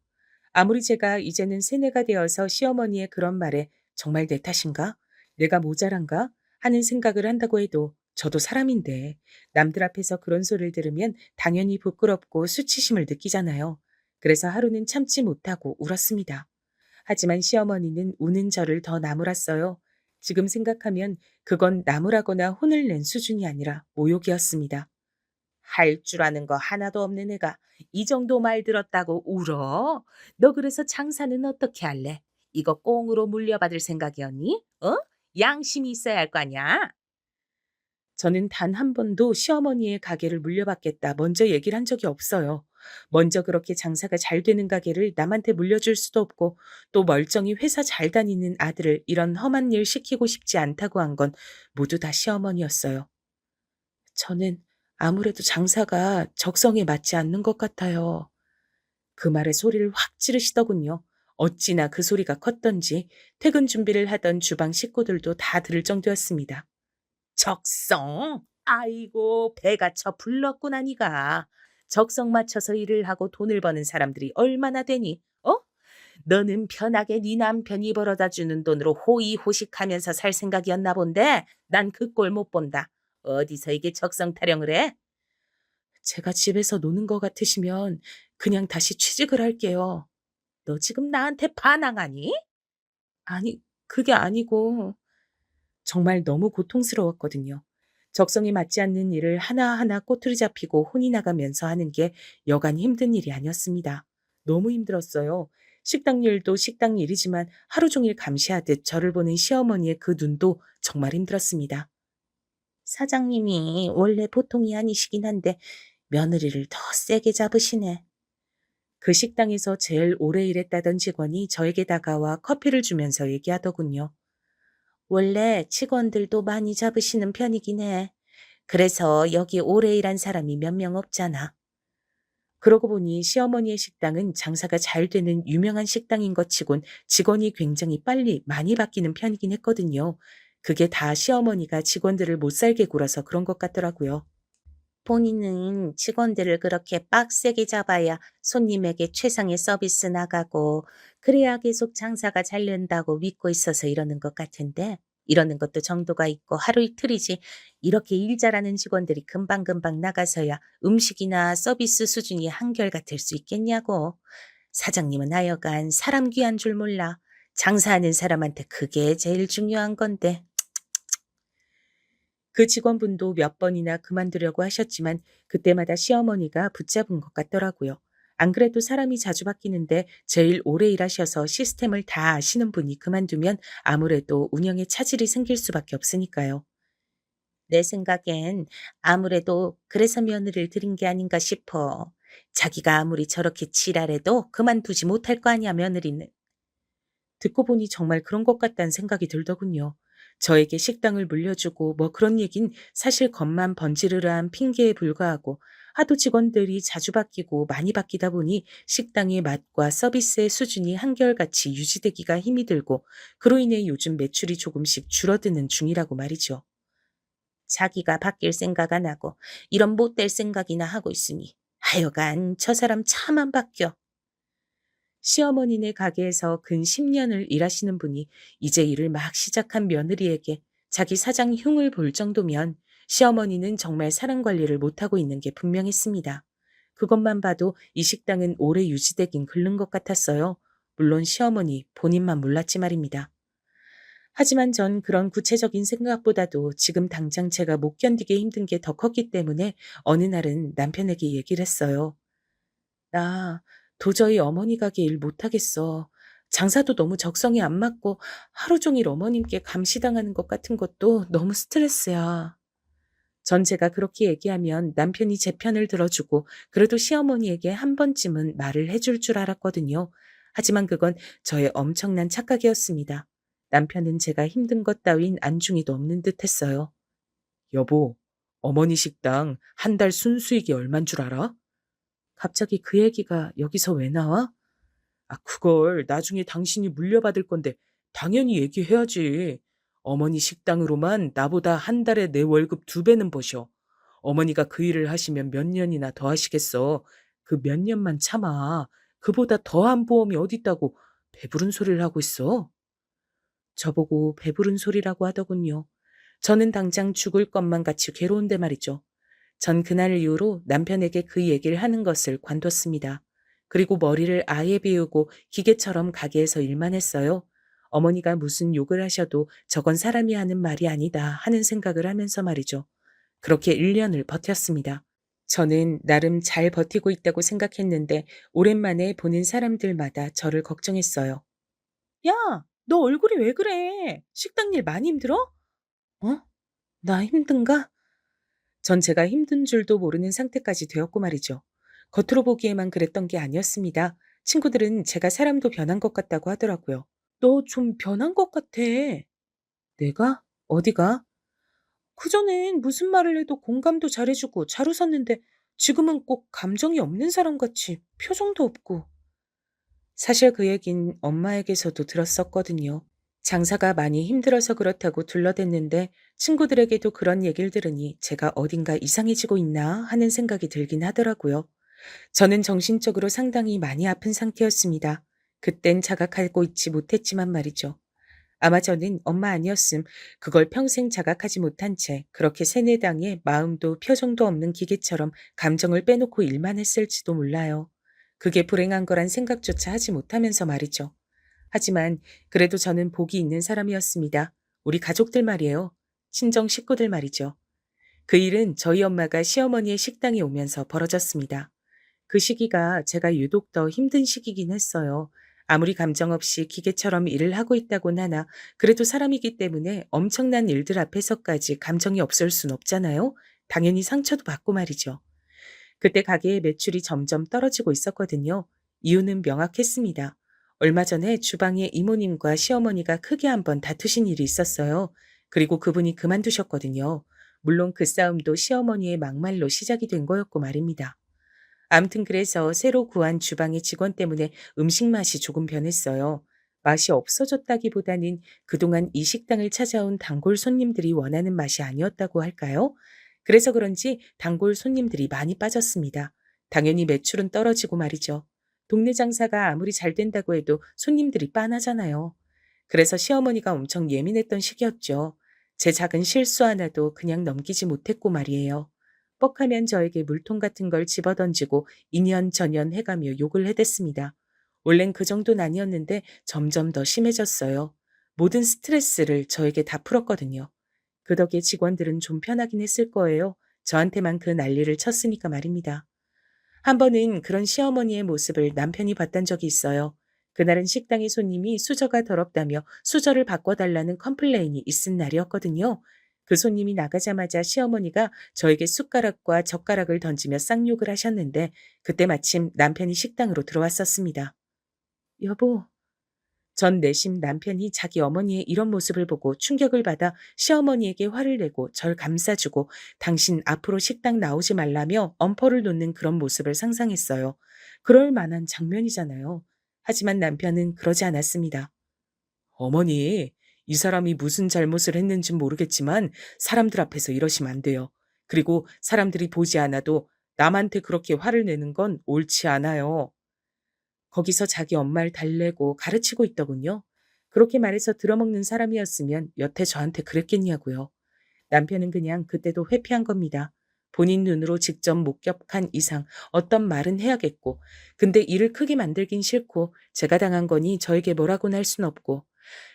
아무리 제가 이제는 세뇌가 되어서 시어머니의 그런 말에 정말 내 탓인가? 내가 모자란가? 하는 생각을 한다고 해도 저도 사람인데 남들 앞에서 그런 소리를 들으면 당연히 부끄럽고 수치심을 느끼잖아요. 그래서 하루는 참지 못하고 울었습니다. 하지만 시어머니는 우는 저를 더 나무랐어요. 지금 생각하면 그건 나무라거나 혼을 낸 수준이 아니라 모욕이었습니다. 할 줄 아는 거 하나도 없는 애가 이 정도 말 들었다고 울어? 너 그래서 장사는 어떻게 할래? 이거 꽁으로 물려받을 생각이었니? 어? 양심이 있어야 할 거 아니야? 저는 단 한 번도 시어머니의 가게를 물려받겠다 먼저 얘기를 한 적이 없어요. 먼저 그렇게 장사가 잘 되는 가게를 남한테 물려줄 수도 없고 또 멀쩡히 회사 잘 다니는 아들을 이런 험한 일 시키고 싶지 않다고 한 건 모두 다 시어머니였어요. 저는 아무래도 장사가 적성에 맞지 않는 것 같아요. 그 말에 소리를 확 지르시더군요. 어찌나 그 소리가 컸던지 퇴근 준비를 하던 주방 식구들도 다 들을 정도였습니다. 적성? 아이고, 배가 쳐 불렀구나, 니가. 적성 맞춰서 일을 하고 돈을 버는 사람들이 얼마나 되니? 어? 너는 편하게 네 남편이 벌어다 주는 돈으로 호의호식하면서 살 생각이었나 본데 난 그 꼴 못 본다. 어디서 이게 적성 타령을 해? 제가 집에서 노는 것 같으시면 그냥 다시 취직을 할게요. 너 지금 나한테 반항하니? 아니, 그게 아니고 정말 너무 고통스러웠거든요. 적성에 맞지 않는 일을 하나하나 꼬투리 잡히고 혼이 나가면서 하는 게 여간 힘든 일이 아니었습니다. 너무 힘들었어요. 식당 일도 식당 일이지만 하루 종일 감시하듯 저를 보는 시어머니의 그 눈도 정말 힘들었습니다. 사장님이 원래 보통이 아니시긴 한데 며느리를 더 세게 잡으시네. 그 식당에서 제일 오래 일했다던 직원이 저에게 다가와 커피를 주면서 얘기하더군요. 원래 직원들도 많이 잡으시는 편이긴 해. 그래서 여기 오래 일한 사람이 몇 명 없잖아. 그러고 보니 시어머니의 식당은 장사가 잘 되는 유명한 식당인 것 치곤 직원이 굉장히 빨리 많이 바뀌는 편이긴 했거든요. 그게 다 시어머니가 직원들을 못 살게 굴어서 그런 것 같더라고요. 본인은 직원들을 그렇게 빡세게 잡아야 손님에게 최상의 서비스 나가고 그래야 계속 장사가 잘 된다고 믿고 있어서 이러는 것 같은데 이러는 것도 정도가 있고 하루 이틀이지 이렇게 일 잘하는 직원들이 금방금방 나가서야 음식이나 서비스 수준이 한결같을 수 있겠냐고. 사장님은 하여간 사람 귀한 줄 몰라. 장사하는 사람한테 그게 제일 중요한 건데. 그 직원분도 몇 번이나 그만두려고 하셨지만 그때마다 시어머니가 붙잡은 것 같더라고요. 안 그래도 사람이 자주 바뀌는데 제일 오래 일하셔서 시스템을 다 아시는 분이 그만두면 아무래도 운영에 차질이 생길 수밖에 없으니까요. 내 생각엔 아무래도 그래서 며느리를 들인 게 아닌가 싶어. 자기가 아무리 저렇게 지랄해도 그만두지 못할 거 아니야, 며느리는. 듣고 보니 정말 그런 것 같다는 생각이 들더군요. 저에게 식당을 물려주고 뭐 그런 얘긴 사실 겉만 번지르르한 핑계에 불과하고 하도 직원들이 자주 바뀌고 많이 바뀌다 보니 식당의 맛과 서비스의 수준이 한결같이 유지되기가 힘이 들고 그로 인해 요즘 매출이 조금씩 줄어드는 중이라고 말이죠. 자기가 바뀔 생각 안 하고 이런 못될 생각이나 하고 있으니 하여간 저 사람 참 안 바뀌어. 시어머니네 가게에서 근 10년을 일하시는 분이 이제 일을 막 시작한 며느리에게 자기 사장 흉을 볼 정도면 시어머니는 정말 사람 관리를 못하고 있는 게 분명했습니다. 그것만 봐도 이 식당은 오래 유지되긴 글른 것 같았어요. 물론 시어머니 본인만 몰랐지 말입니다. 하지만 전 그런 구체적인 생각보다도 지금 당장 제가 못 견디게 힘든 게 더 컸기 때문에 어느 날은 남편에게 얘기를 했어요. 나 도저히 어머니 가게 일 못하겠어. 장사도 너무 적성에 안 맞고 하루 종일 어머님께 감시당하는 것 같은 것도 너무 스트레스야. 전 제가 그렇게 얘기하면 남편이 제 편을 들어주고 그래도 시어머니에게 한 번쯤은 말을 해줄 줄 알았거든요. 하지만 그건 저의 엄청난 착각이었습니다. 남편은 제가 힘든 것 따윈 안중에도 없는 듯 했어요. 여보, 어머니 식당 한 달 순수익이 얼만 줄 알아? 갑자기 그 얘기가 여기서 왜 나와? 아, 그걸 나중에 당신이 물려받을 건데 당연히 얘기해야지. 어머니 식당으로만 나보다 한 달에 내 월급 2배는 버셔. 어머니가 그 일을 하시면 몇 년이나 더 하시겠어. 그 몇 년만 참아. 그보다 더한 보험이 어딨다고 배부른 소리를 하고 있어. 저보고 배부른 소리라고 하더군요. 저는 당장 죽을 것만 같이 괴로운데 말이죠. 전 그날 이후로 남편에게 그 얘기를 하는 것을 관뒀습니다. 그리고 머리를 아예 비우고 기계처럼 가게에서 일만 했어요. 어머니가 무슨 욕을 하셔도 저건 사람이 하는 말이 아니다 하는 생각을 하면서 말이죠. 그렇게 1년을 버텼습니다. 저는 나름 잘 버티고 있다고 생각했는데 오랜만에 보는 사람들마다 저를 걱정했어요. 야, 너 얼굴이 왜 그래? 식당 일 많이 힘들어? 어? 나 힘든가? 전 제가 힘든 줄도 모르는 상태까지 되었고 말이죠. 겉으로 보기에만 그랬던 게 아니었습니다. 친구들은 제가 사람도 변한 것 같다고 하더라고요. 너 좀 변한 것 같아. 내가? 어디가? 그전엔 무슨 말을 해도 공감도 잘해주고 잘 웃었는데 지금은 꼭 감정이 없는 사람 같이 표정도 없고. 사실 그 얘긴 엄마에게서도 들었었거든요. 장사가 많이 힘들어서 그렇다고 둘러댔는데 친구들에게도 그런 얘기를 들으니 제가 어딘가 이상해지고 있나 하는 생각이 들긴 하더라고요. 저는 정신적으로 상당히 많이 아픈 상태였습니다. 그땐 자각하고 있지 못했지만 말이죠. 아마 저는 엄마 아니었음 그걸 평생 자각하지 못한 채 그렇게 세뇌당해 마음도 표정도 없는 기계처럼 감정을 빼놓고 일만 했을지도 몰라요. 그게 불행한 거란 생각조차 하지 못하면서 말이죠. 하지만 그래도 저는 복이 있는 사람이었습니다. 우리 가족들 말이에요. 친정 식구들 말이죠. 그 일은 저희 엄마가 시어머니의 식당에 오면서 벌어졌습니다. 그 시기가 제가 유독 더 힘든 시기긴 했어요. 아무리 감정 없이 기계처럼 일을 하고 있다곤 하나 그래도 사람이기 때문에 엄청난 일들 앞에서까지 감정이 없을 순 없잖아요. 당연히 상처도 받고 말이죠. 그때 가게의 매출이 점점 떨어지고 있었거든요. 이유는 명확했습니다. 얼마 전에 주방에 이모님과 시어머니가 크게 한번 다투신 일이 있었어요. 그리고 그분이 그만두셨거든요. 물론 그 싸움도 시어머니의 막말로 시작이 된 거였고 말입니다. 암튼 그래서 새로 구한 주방의 직원 때문에 음식 맛이 조금 변했어요. 맛이 없어졌다기보다는 그동안 이 식당을 찾아온 단골 손님들이 원하는 맛이 아니었다고 할까요? 그래서 그런지 단골 손님들이 많이 빠졌습니다. 당연히 매출은 떨어지고 말이죠. 동네 장사가 아무리 잘 된다고 해도 손님들이 빤하잖아요. 그래서 시어머니가 엄청 예민했던 시기였죠. 제 작은 실수 하나도 그냥 넘기지 못했고 말이에요. 뻑하면 저에게 물통 같은 걸 집어던지고 인연전연 해가며 욕을 해댔습니다. 원래는 그 정도는 아니었는데 점점 더 심해졌어요. 모든 스트레스를 저에게 다 풀었거든요. 그 덕에 직원들은 좀 편하긴 했을 거예요. 저한테만 그 난리를 쳤으니까 말입니다. 한 번은 그런 시어머니의 모습을 남편이 봤던 적이 있어요. 그날은 식당의 손님이 수저가 더럽다며 수저를 바꿔달라는 컴플레인이 있은 날이었거든요. 그 손님이 나가자마자 시어머니가 저에게 숟가락과 젓가락을 던지며 쌍욕을 하셨는데 그때 마침 남편이 식당으로 들어왔었습니다. 여보, 전 내심 남편이 자기 어머니의 이런 모습을 보고 충격을 받아 시어머니에게 화를 내고 절 감싸주고 당신 앞으로 식당 나오지 말라며 엄포를 놓는 그런 모습을 상상했어요. 그럴 만한 장면이잖아요. 하지만 남편은 그러지 않았습니다. 어머니, 이 사람이 무슨 잘못을 했는진 모르겠지만 사람들 앞에서 이러시면 안 돼요. 그리고 사람들이 보지 않아도 남한테 그렇게 화를 내는 건 옳지 않아요. 거기서 자기 엄마를 달래고 가르치고 있더군요. 그렇게 말해서 들어먹는 사람이었으면 여태 저한테 그랬겠냐고요. 남편은 그냥 그때도 회피한 겁니다. 본인 눈으로 직접 목격한 이상 어떤 말은 해야겠고, 근데 일을 크게 만들긴 싫고, 제가 당한 거니 저에게 뭐라고는 할 순 없고,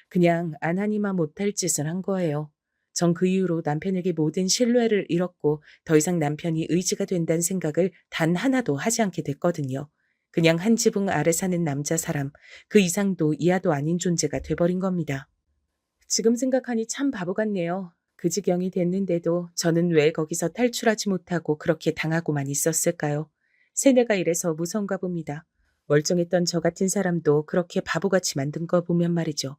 그냥 안 하니만 못할 짓을 한 거예요. 전 그 이후로 남편에게 모든 신뢰를 잃었고 더 이상 남편이 의지가 된다는 생각을 단 하나도 하지 않게 됐거든요. 그냥 한 지붕 아래 사는 남자 사람, 그 이상도 이하도 아닌 존재가 돼버린 겁니다. 지금 생각하니 참 바보 같네요. 그 지경이 됐는데도 저는 왜 거기서 탈출하지 못하고 그렇게 당하고만 있었을까요? 세뇌가 이래서 무서운가 봅니다. 멀쩡했던 저 같은 사람도 그렇게 바보같이 만든 거 보면 말이죠.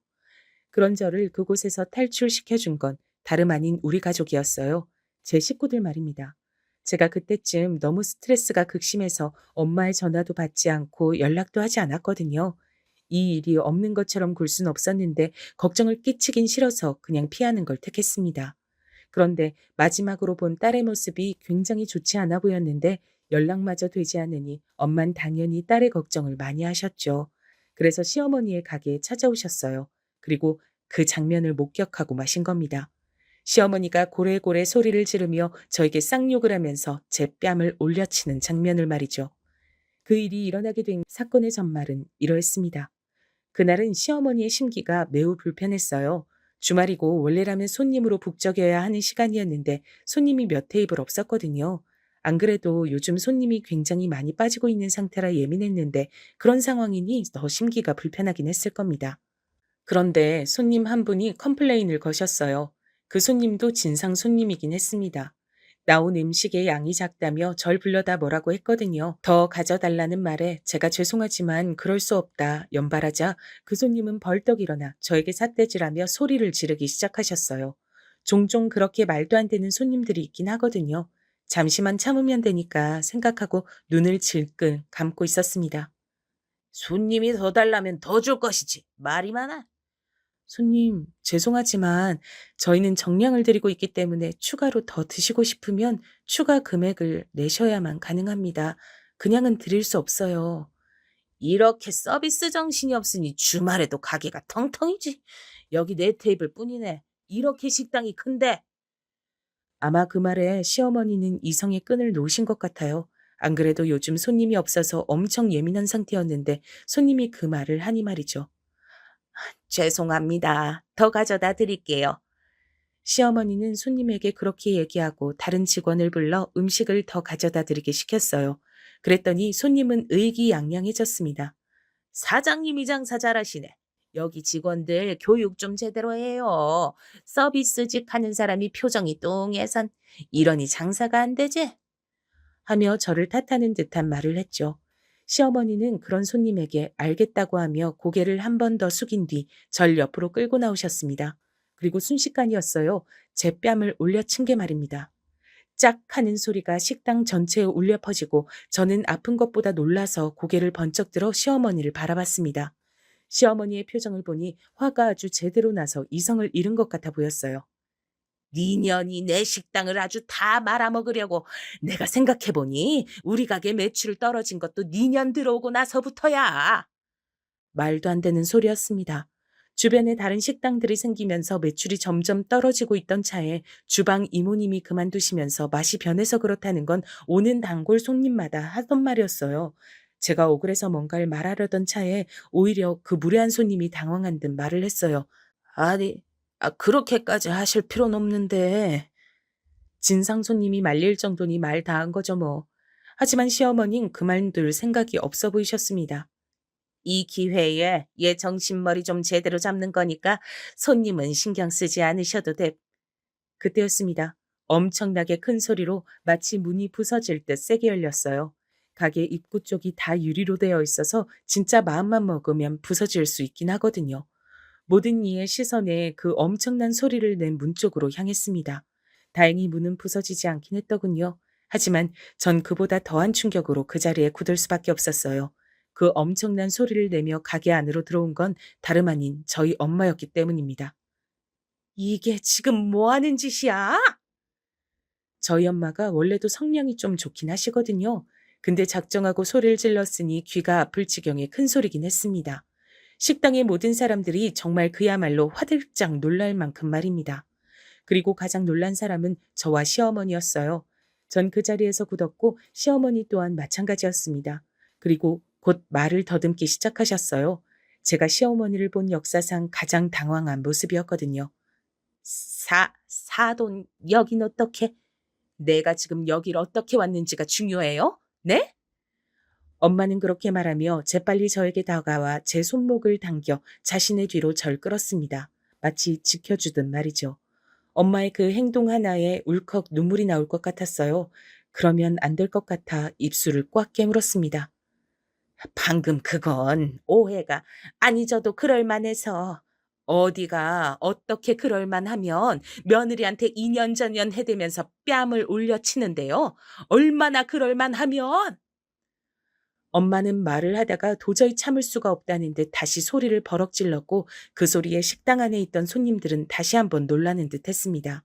그런 저를 그곳에서 탈출시켜 준 건 다름 아닌 우리 가족이었어요. 제 식구들 말입니다. 제가 그때쯤 너무 스트레스가 극심해서 엄마의 전화도 받지 않고 연락도 하지 않았거든요. 이 일이 없는 것처럼 굴 순 없었는데 걱정을 끼치긴 싫어서 그냥 피하는 걸 택했습니다. 그런데 마지막으로 본 딸의 모습이 굉장히 좋지 않아 보였는데 연락마저 되지 않으니 엄만 당연히 딸의 걱정을 많이 하셨죠. 그래서 시어머니의 가게에 찾아오셨어요. 그리고 그 장면을 목격하고 마신 겁니다. 시어머니가 고래고래 소리를 지르며 저에게 쌍욕을 하면서 제 뺨을 올려치는 장면을 말이죠. 그 일이 일어나게 된 사건의 전말은 이러했습니다. 그날은 시어머니의 심기가 매우 불편했어요. 주말이고 원래라면 손님으로 북적여야 하는 시간이었는데 손님이 몇 테이블 없었거든요. 안 그래도 요즘 손님이 굉장히 많이 빠지고 있는 상태라 예민했는데 그런 상황이니 더 심기가 불편하긴 했을 겁니다. 그런데 손님 한 분이 컴플레인을 거셨어요. 그 손님도 진상 손님이긴 했습니다. 나온 음식의 양이 작다며 절 불러다 뭐라고 했거든요. 더 가져달라는 말에 제가 죄송하지만 그럴 수 없다 연발하자 그 손님은 벌떡 일어나 저에게 삿대질하며 소리를 지르기 시작하셨어요. 종종 그렇게 말도 안 되는 손님들이 있긴 하거든요. 잠시만 참으면 되니까 생각하고 눈을 질끈 감고 있었습니다. 손님이 더 달라면 더 줄 것이지. 말이 많아. 손님, 죄송하지만 저희는 정량을 드리고 있기 때문에 추가로 더 드시고 싶으면 추가 금액을 내셔야만 가능합니다. 그냥은 드릴 수 없어요. 이렇게 서비스 정신이 없으니 주말에도 가게가 텅텅이지. 여기 네 테이블 뿐이네. 이렇게 식당이 큰데. 아마 그 말에 시어머니는 이성의 끈을 놓으신 것 같아요. 안 그래도 요즘 손님이 없어서 엄청 예민한 상태였는데 손님이 그 말을 하니 말이죠. 죄송합니다. 더 가져다 드릴게요. 시어머니는 손님에게 그렇게 얘기하고 다른 직원을 불러 음식을 더 가져다 드리게 시켰어요. 그랬더니 손님은 의기양양해졌습니다. 사장님이 장사 잘하시네. 여기 직원들 교육 좀 제대로 해요. 서비스직 하는 사람이 표정이 뚱해선 이러니 장사가 안 되지? 하며 저를 탓하는 듯한 말을 했죠. 시어머니는 그런 손님에게 알겠다고 하며 고개를 한 번 더 숙인 뒤 절 옆으로 끌고 나오셨습니다. 그리고 순식간이었어요. 제 뺨을 올려친 게 말입니다. 짝 하는 소리가 식당 전체에 울려 퍼지고 저는 아픈 것보다 놀라서 고개를 번쩍 들어 시어머니를 바라봤습니다. 시어머니의 표정을 보니 화가 아주 제대로 나서 이성을 잃은 것 같아 보였어요. 니년이 내 식당을 아주 다 말아먹으려고 내가 생각해보니 우리 가게 매출 떨어진 것도 니년 들어오고 나서부터야. 말도 안 되는 소리였습니다. 주변에 다른 식당들이 생기면서 매출이 점점 떨어지고 있던 차에 주방 이모님이 그만두시면서 맛이 변해서 그렇다는 건 오는 단골 손님마다 하던 말이었어요. 제가 억울해서 뭔가를 말하려던 차에 오히려 그 무례한 손님이 당황한 듯 말을 했어요. 아니, 그렇게까지 하실 필요는 없는데. 진상 손님이 말릴 정도니 말 다 한 거죠 뭐. 하지만 시어머니는 그만둘 생각이 없어 보이셨습니다. 이 기회에 얘 정신머리 좀 제대로 잡는 거니까 손님은 신경 쓰지 않으셔도 돼. 그때였습니다. 엄청나게 큰 소리로 마치 문이 부서질 듯 세게 열렸어요. 가게 입구 쪽이 다 유리로 되어 있어서 진짜 마음만 먹으면 부서질 수 있긴 하거든요. 모든 이의 시선에 그 엄청난 소리를 낸 문 쪽으로 향했습니다. 다행히 문은 부서지지 않긴 했더군요. 하지만 전 그보다 더한 충격으로 그 자리에 굳을 수밖에 없었어요. 그 엄청난 소리를 내며 가게 안으로 들어온 건 다름 아닌 저희 엄마였기 때문입니다. 이게 지금 뭐 하는 짓이야? 저희 엄마가 원래도 성량이 좀 좋긴 하시거든요. 근데 작정하고 소리를 질렀으니 귀가 아플 지경의 큰 소리긴 했습니다. 식당의 모든 사람들이 정말 그야말로 화들짝 놀랄 만큼 말입니다. 그리고 가장 놀란 사람은 저와 시어머니였어요. 전 그 자리에서 굳었고 시어머니 또한 마찬가지였습니다. 그리고 곧 말을 더듬기 시작하셨어요. 제가 시어머니를 본 역사상 가장 당황한 모습이었거든요. 사돈, 여긴 어떻게? 내가 지금 여길 어떻게 왔는지가 중요해요? 네? 엄마는 그렇게 말하며 재빨리 저에게 다가와 제 손목을 당겨 자신의 뒤로 절 끌었습니다. 마치 지켜주듯 말이죠. 엄마의 그 행동 하나에 울컥 눈물이 나올 것 같았어요. 그러면 안 될 것 같아 입술을 꽉 깨물었습니다. 방금 그건 오해가 아니져도 그럴만해서 어디가 어떻게 그럴만하면 며느리한테 2년 전년 해대면서 뺨을 올려치는데요. 얼마나 그럴만하면 엄마는 말을 하다가 도저히 참을 수가 없다는 듯 다시 소리를 버럭 질렀고 그 소리에 식당 안에 있던 손님들은 다시 한번 놀라는 듯 했습니다.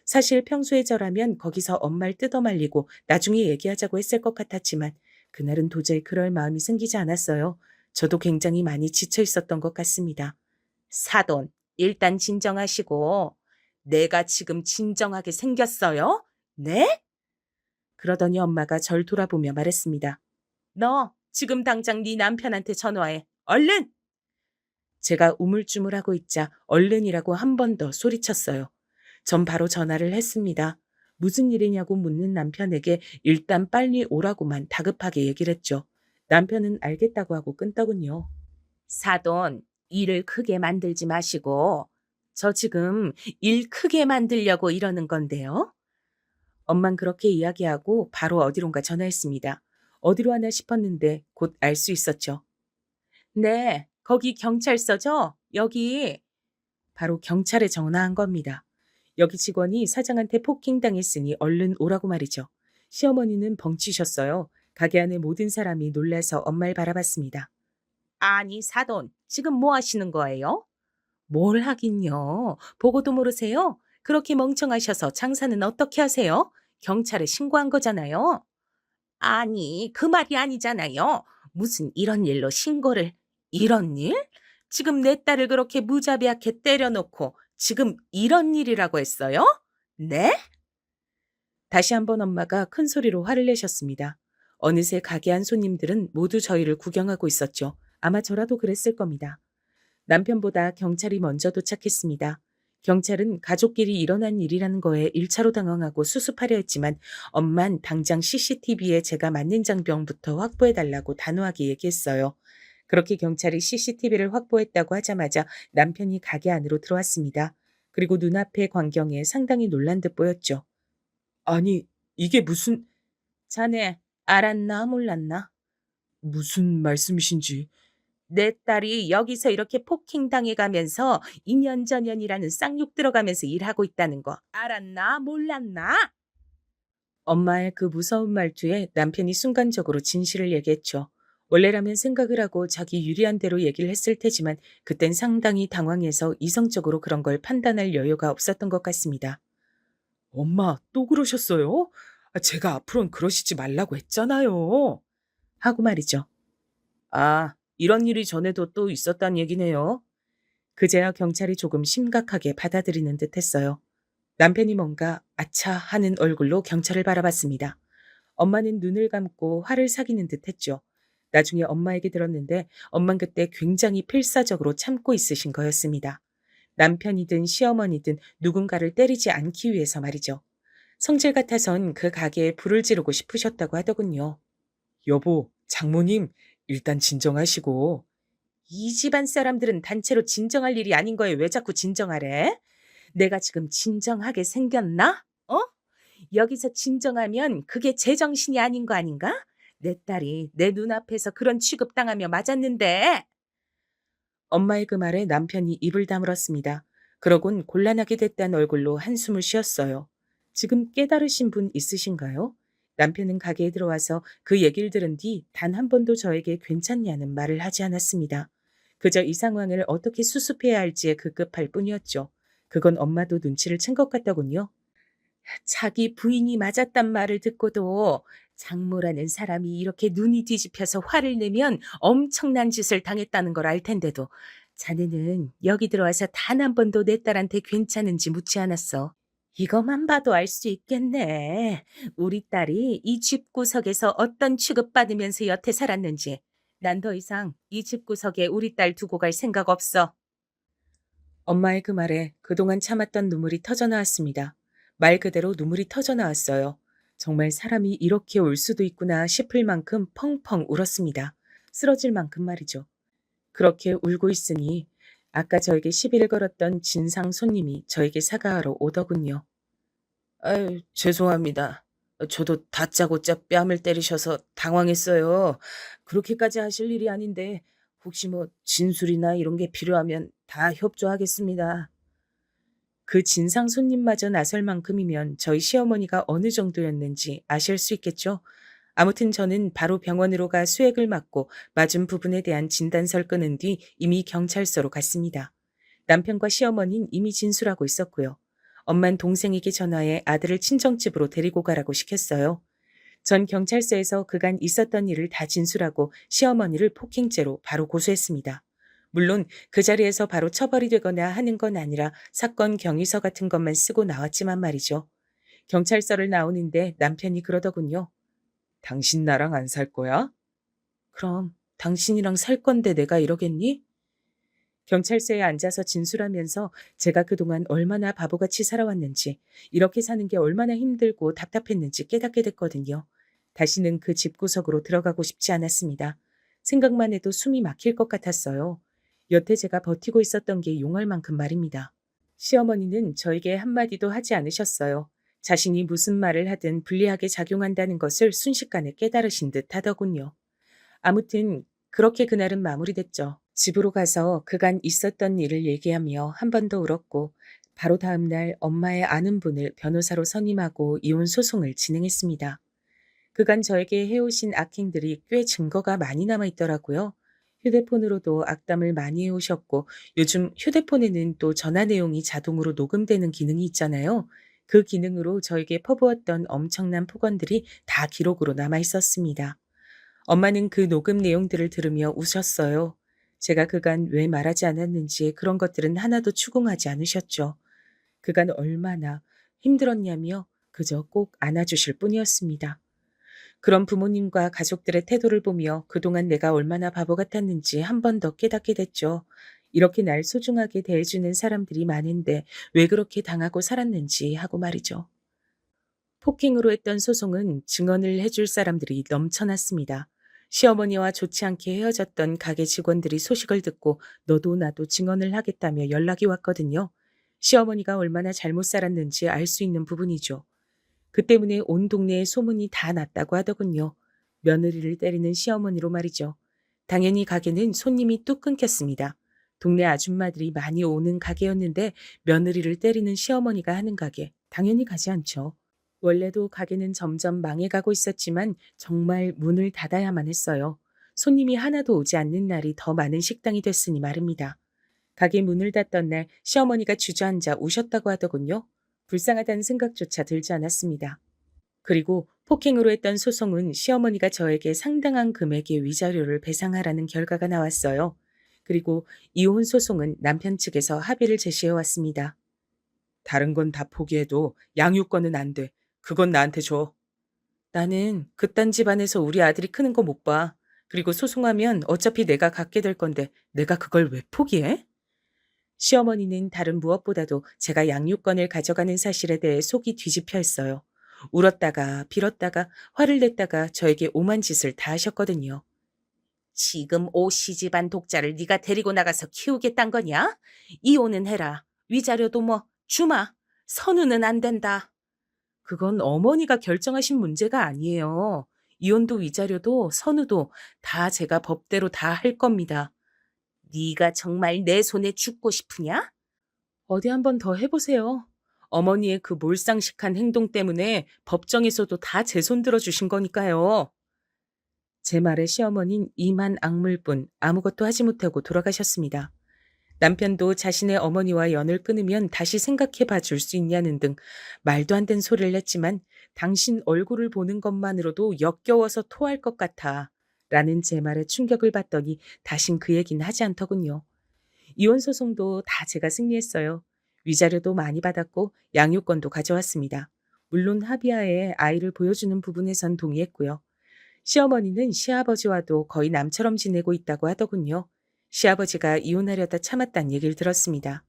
사실 평소에 저라면 거기서 엄마를 뜯어말리고 나중에 얘기하자고 했을 것 같았지만 그날은 도저히 그럴 마음이 생기지 않았어요. 저도 굉장히 많이 지쳐 있었던 것 같습니다. 사돈, 일단 진정하시고 내가 지금 진정하게 생겼어요? 네? 그러더니 엄마가 절 돌아보며 말했습니다. 너 지금 당장 네 남편한테 전화해. 얼른! 제가 우물쭈물하고 있자 얼른이라고 한 번 더 소리쳤어요. 전 바로 전화를 했습니다. 무슨 일이냐고 묻는 남편에게 일단 빨리 오라고만 다급하게 얘기를 했죠. 남편은 알겠다고 하고 끊더군요. 사돈, 일을 크게 만들지 마시고 저 지금 일 크게 만들려고 이러는 건데요. 엄만 그렇게 이야기하고 바로 어디론가 전화했습니다. 어디로 하나 싶었는데 곧 알 수 있었죠. 네, 거기 경찰서죠? 여기. 바로 경찰에 전화한 겁니다. 여기 직원이 사장한테 폭행당했으니 얼른 오라고 말이죠. 시어머니는 벙치셨어요. 가게 안에 모든 사람이 놀라서 엄마를 바라봤습니다. 아니, 사돈, 지금 뭐 하시는 거예요? 뭘 하긴요. 보고도 모르세요? 그렇게 멍청하셔서 장사는 어떻게 하세요? 경찰에 신고한 거잖아요. 아니, 그 말이 아니잖아요. 무슨 이런 일로 신고를. 이런 일? 지금 내 딸을 그렇게 무자비하게 때려놓고 지금 이런 일이라고 했어요? 네? 다시 한번 엄마가 큰 소리로 화를 내셨습니다. 어느새 가게 안 손님들은 모두 저희를 구경하고 있었죠. 아마 저라도 그랬을 겁니다. 남편보다 경찰이 먼저 도착했습니다. 경찰은 가족끼리 일어난 일이라는 거에 1차로 당황하고 수습하려 했지만 엄만 당장 CCTV에 제가 맞는 장병부터 확보해달라고 단호하게 얘기했어요. 그렇게 경찰이 CCTV를 확보했다고 하자마자 남편이 가게 안으로 들어왔습니다. 그리고 눈앞의 광경에 상당히 놀란 듯 보였죠. 아니, 이게 무슨... 자네, 알았나 몰랐나? 무슨 말씀이신지... 내 딸이 여기서 이렇게 폭행당해가면서 2년 전년이라는 쌍욕 들어가면서 일하고 있다는 거 알았나 몰랐나? 엄마의 그 무서운 말투에 남편이 순간적으로 진실을 얘기했죠. 원래라면 생각을 하고 자기 유리한 대로 얘기를 했을 테지만 그땐 상당히 당황해서 이성적으로 그런 걸 판단할 여유가 없었던 것 같습니다. 엄마, 또 그러셨어요? 제가 앞으로는 그러시지 말라고 했잖아요. 하고 말이죠. 아, 이런 일이 전에도 또 있었단 얘기네요. 그제야 경찰이 조금 심각하게 받아들이는 듯 했어요. 남편이 뭔가 아차 하는 얼굴로 경찰을 바라봤습니다. 엄마는 눈을 감고 화를 사귀는 듯 했죠. 나중에 엄마에게 들었는데 엄만 그때 굉장히 필사적으로 참고 있으신 거였습니다. 남편이든 시어머니든 누군가를 때리지 않기 위해서 말이죠. 성질 같아선 그 가게에 불을 지르고 싶으셨다고 하더군요. 여보, 장모님, 일단 진정하시고. 이 집안 사람들은 단체로 진정할 일이 아닌 거에 왜 자꾸 진정하래? 내가 지금 진정하게 생겼나? 어? 여기서 진정하면 그게 제정신이 아닌 거 아닌가? 내 딸이 내 눈앞에서 그런 취급당하며 맞았는데. 엄마의 그 말에 남편이 입을 다물었습니다. 그러곤 곤란하게 됐다는 얼굴로 한숨을 쉬었어요. 지금 깨달으신 분 있으신가요? 남편은 가게에 들어와서 그 얘기를 들은 뒤 단 한 번도 저에게 괜찮냐는 말을 하지 않았습니다. 그저 이 상황을 어떻게 수습해야 할지에 급급할 뿐이었죠. 그건 엄마도 눈치를 챈 것 같더군요. 자기 부인이 맞았단 말을 듣고도 장모라는 사람이 이렇게 눈이 뒤집혀서 화를 내면 엄청난 짓을 당했다는 걸 알 텐데도 자네는 여기 들어와서 단 한 번도 내 딸한테 괜찮은지 묻지 않았어. 이것만 봐도 알 수 있겠네. 우리 딸이 이 집구석에서 어떤 취급받으면서 여태 살았는지. 난 더 이상 이 집구석에 우리 딸 두고 갈 생각 없어. 엄마의 그 말에 그동안 참았던 눈물이 터져 나왔습니다. 말 그대로 눈물이 터져 나왔어요. 정말 사람이 이렇게 울 수도 있구나 싶을 만큼 펑펑 울었습니다. 쓰러질 만큼 말이죠. 그렇게 울고 있으니 아까 저에게 시비를 걸었던 진상 손님이 저에게 사과하러 오더군요. 아유, 죄송합니다. 저도 다짜고짜 뺨을 때리셔서 당황했어요. 그렇게까지 하실 일이 아닌데 혹시 뭐 진술이나 이런 게 필요하면 다 협조하겠습니다. 그 진상 손님마저 나설 만큼이면 저희 시어머니가 어느 정도였는지 아실 수 있겠죠? 아무튼 저는 바로 병원으로 가 수액을 맞고 맞은 부분에 대한 진단서를 끊은 뒤 이미 경찰서로 갔습니다. 남편과 시어머니는 이미 진술하고 있었고요. 엄만 동생에게 전화해 아들을 친정집으로 데리고 가라고 시켰어요. 전 경찰서에서 그간 있었던 일을 다 진술하고 시어머니를 폭행죄로 바로 고소했습니다. 물론 그 자리에서 바로 처벌이 되거나 하는 건 아니라 사건 경위서 같은 것만 쓰고 나왔지만 말이죠. 경찰서를 나오는데 남편이 그러더군요. 당신 나랑 안 살 거야? 그럼 당신이랑 살 건데 내가 이러겠니? 경찰서에 앉아서 진술하면서 제가 그동안 얼마나 바보같이 살아왔는지, 이렇게 사는 게 얼마나 힘들고 답답했는지 깨닫게 됐거든요. 다시는 그 집구석으로 들어가고 싶지 않았습니다. 생각만 해도 숨이 막힐 것 같았어요. 여태 제가 버티고 있었던 게 용할 만큼 말입니다. 시어머니는 저에게 한마디도 하지 않으셨어요. 자신이 무슨 말을 하든 불리하게 작용한다는 것을 순식간에 깨달으신 듯 하더군요. 아무튼 그렇게 그날은 마무리됐죠. 집으로 가서 그간 있었던 일을 얘기하며 한 번 더 울었고 바로 다음 날 엄마의 아는 분을 변호사로 선임하고 이혼 소송을 진행했습니다. 그간 저에게 해오신 악행들이 꽤 증거가 많이 남아 있더라고요. 휴대폰으로도 악담을 많이 해오셨고 요즘 휴대폰에는 또 전화 내용이 자동으로 녹음되는 기능이 있잖아요. 그 기능으로 저에게 퍼부었던 엄청난 폭언들이 다 기록으로 남아 있었습니다. 엄마는 그 녹음 내용들을 들으며 우셨어요. 제가 그간 왜 말하지 않았는지 그런 것들은 하나도 추궁하지 않으셨죠. 그간 얼마나 힘들었냐며 그저 꼭 안아주실 뿐이었습니다. 그런 부모님과 가족들의 태도를 보며 그동안 내가 얼마나 바보 같았는지 한 번 더 깨닫게 됐죠. 이렇게 날 소중하게 대해주는 사람들이 많은데 왜 그렇게 당하고 살았는지 하고 말이죠. 폭행으로 했던 소송은 증언을 해줄 사람들이 넘쳐났습니다. 시어머니와 좋지 않게 헤어졌던 가게 직원들이 소식을 듣고 너도 나도 증언을 하겠다며 연락이 왔거든요. 시어머니가 얼마나 잘못 살았는지 알 수 있는 부분이죠. 그 때문에 온 동네에 소문이 다 났다고 하더군요. 며느리를 때리는 시어머니로 말이죠. 당연히 가게는 손님이 뚝 끊겼습니다. 동네 아줌마들이 많이 오는 가게였는데 며느리를 때리는 시어머니가 하는 가게 당연히 가지 않죠. 원래도 가게는 점점 망해가고 있었지만 정말 문을 닫아야만 했어요. 손님이 하나도 오지 않는 날이 더 많은 식당이 됐으니 말입니다. 가게 문을 닫던 날 시어머니가 주저앉아 우셨다고 하더군요. 불쌍하다는 생각조차 들지 않았습니다. 그리고 폭행으로 했던 소송은 시어머니가 저에게 상당한 금액의 위자료를 배상하라는 결과가 나왔어요. 그리고 이혼 소송은 남편 측에서 합의를 제시해 왔습니다. 다른 건 다 포기해도 양육권은 안 돼. 그건 나한테 줘. 나는 그딴 집안에서 우리 아들이 크는 거 못 봐. 그리고 소송하면 어차피 내가 갖게 될 건데 내가 그걸 왜 포기해? 시어머니는 다른 무엇보다도 제가 양육권을 가져가는 사실에 대해 속이 뒤집혀 있어요. 울었다가 빌었다가 화를 냈다가 저에게 오만 짓을 다 하셨거든요. 지금 오씨 집안 독자를 네가 데리고 나가서 키우겠단 거냐? 이혼은 해라. 위자료도 뭐 주마. 선우는 안 된다. 그건 어머니가 결정하신 문제가 아니에요. 이혼도 위자료도 선우도 다 제가 법대로 다 할 겁니다. 네가 정말 내 손에 죽고 싶으냐? 어디 한번 더 해보세요. 어머니의 그 몰상식한 행동 때문에 법정에서도 다 제 손 들어주신 거니까요. 제 말에 시어머니는 이만 악물뿐 아무것도 하지 못하고 돌아가셨습니다. 남편도 자신의 어머니와 연을 끊으면 다시 생각해 봐 줄 수 있냐는 등 말도 안 되는 소리를 냈지만 당신 얼굴을 보는 것만으로도 역겨워서 토할 것 같아. 라는 제 말에 충격을 받더니 다신 그 얘기는 하지 않더군요. 이혼 소송도 다 제가 승리했어요. 위자료도 많이 받았고 양육권도 가져왔습니다. 물론 합의하에 아이를 보여주는 부분에선 동의했고요. 시어머니는 시아버지와도 거의 남처럼 지내고 있다고 하더군요. 시아버지가 이혼하려다 참았다는 얘기를 들었습니다.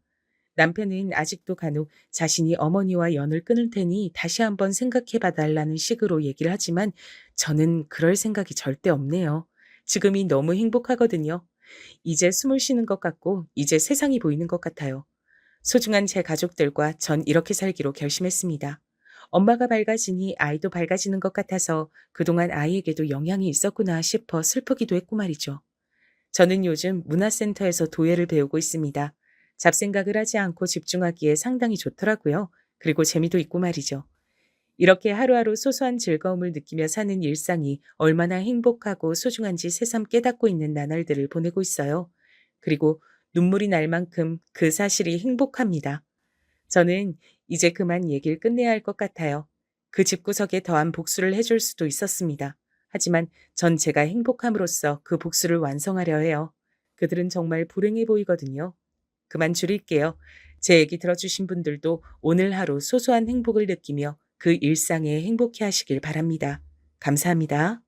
남편은 아직도 간혹 자신이 어머니와 연을 끊을 테니 다시 한번 생각해 봐달라는 식으로 얘기를 하지만 저는 그럴 생각이 절대 없네요. 지금이 너무 행복하거든요. 이제 숨을 쉬는 것 같고 이제 세상이 보이는 것 같아요. 소중한 제 가족들과 전 이렇게 살기로 결심했습니다. 엄마가 밝아지니 아이도 밝아지는 것 같아서 그동안 아이에게도 영향이 있었구나 싶어 슬프기도 했고 말이죠. 저는 요즘 문화센터에서 도예를 배우고 있습니다. 잡생각을 하지 않고 집중하기에 상당히 좋더라고요. 그리고 재미도 있고 말이죠. 이렇게 하루하루 소소한 즐거움을 느끼며 사는 일상이 얼마나 행복하고 소중한지 새삼 깨닫고 있는 나날들을 보내고 있어요. 그리고 눈물이 날 만큼 그 사실이 행복합니다. 저는 이제 그만 얘기를 끝내야 할 것 같아요. 그 집구석에 더한 복수를 해줄 수도 있었습니다. 하지만 전 제가 행복함으로써 그 복수를 완성하려 해요. 그들은 정말 불행해 보이거든요. 그만 줄일게요. 제 얘기 들어주신 분들도 오늘 하루 소소한 행복을 느끼며 그 일상에 행복해 하시길 바랍니다. 감사합니다.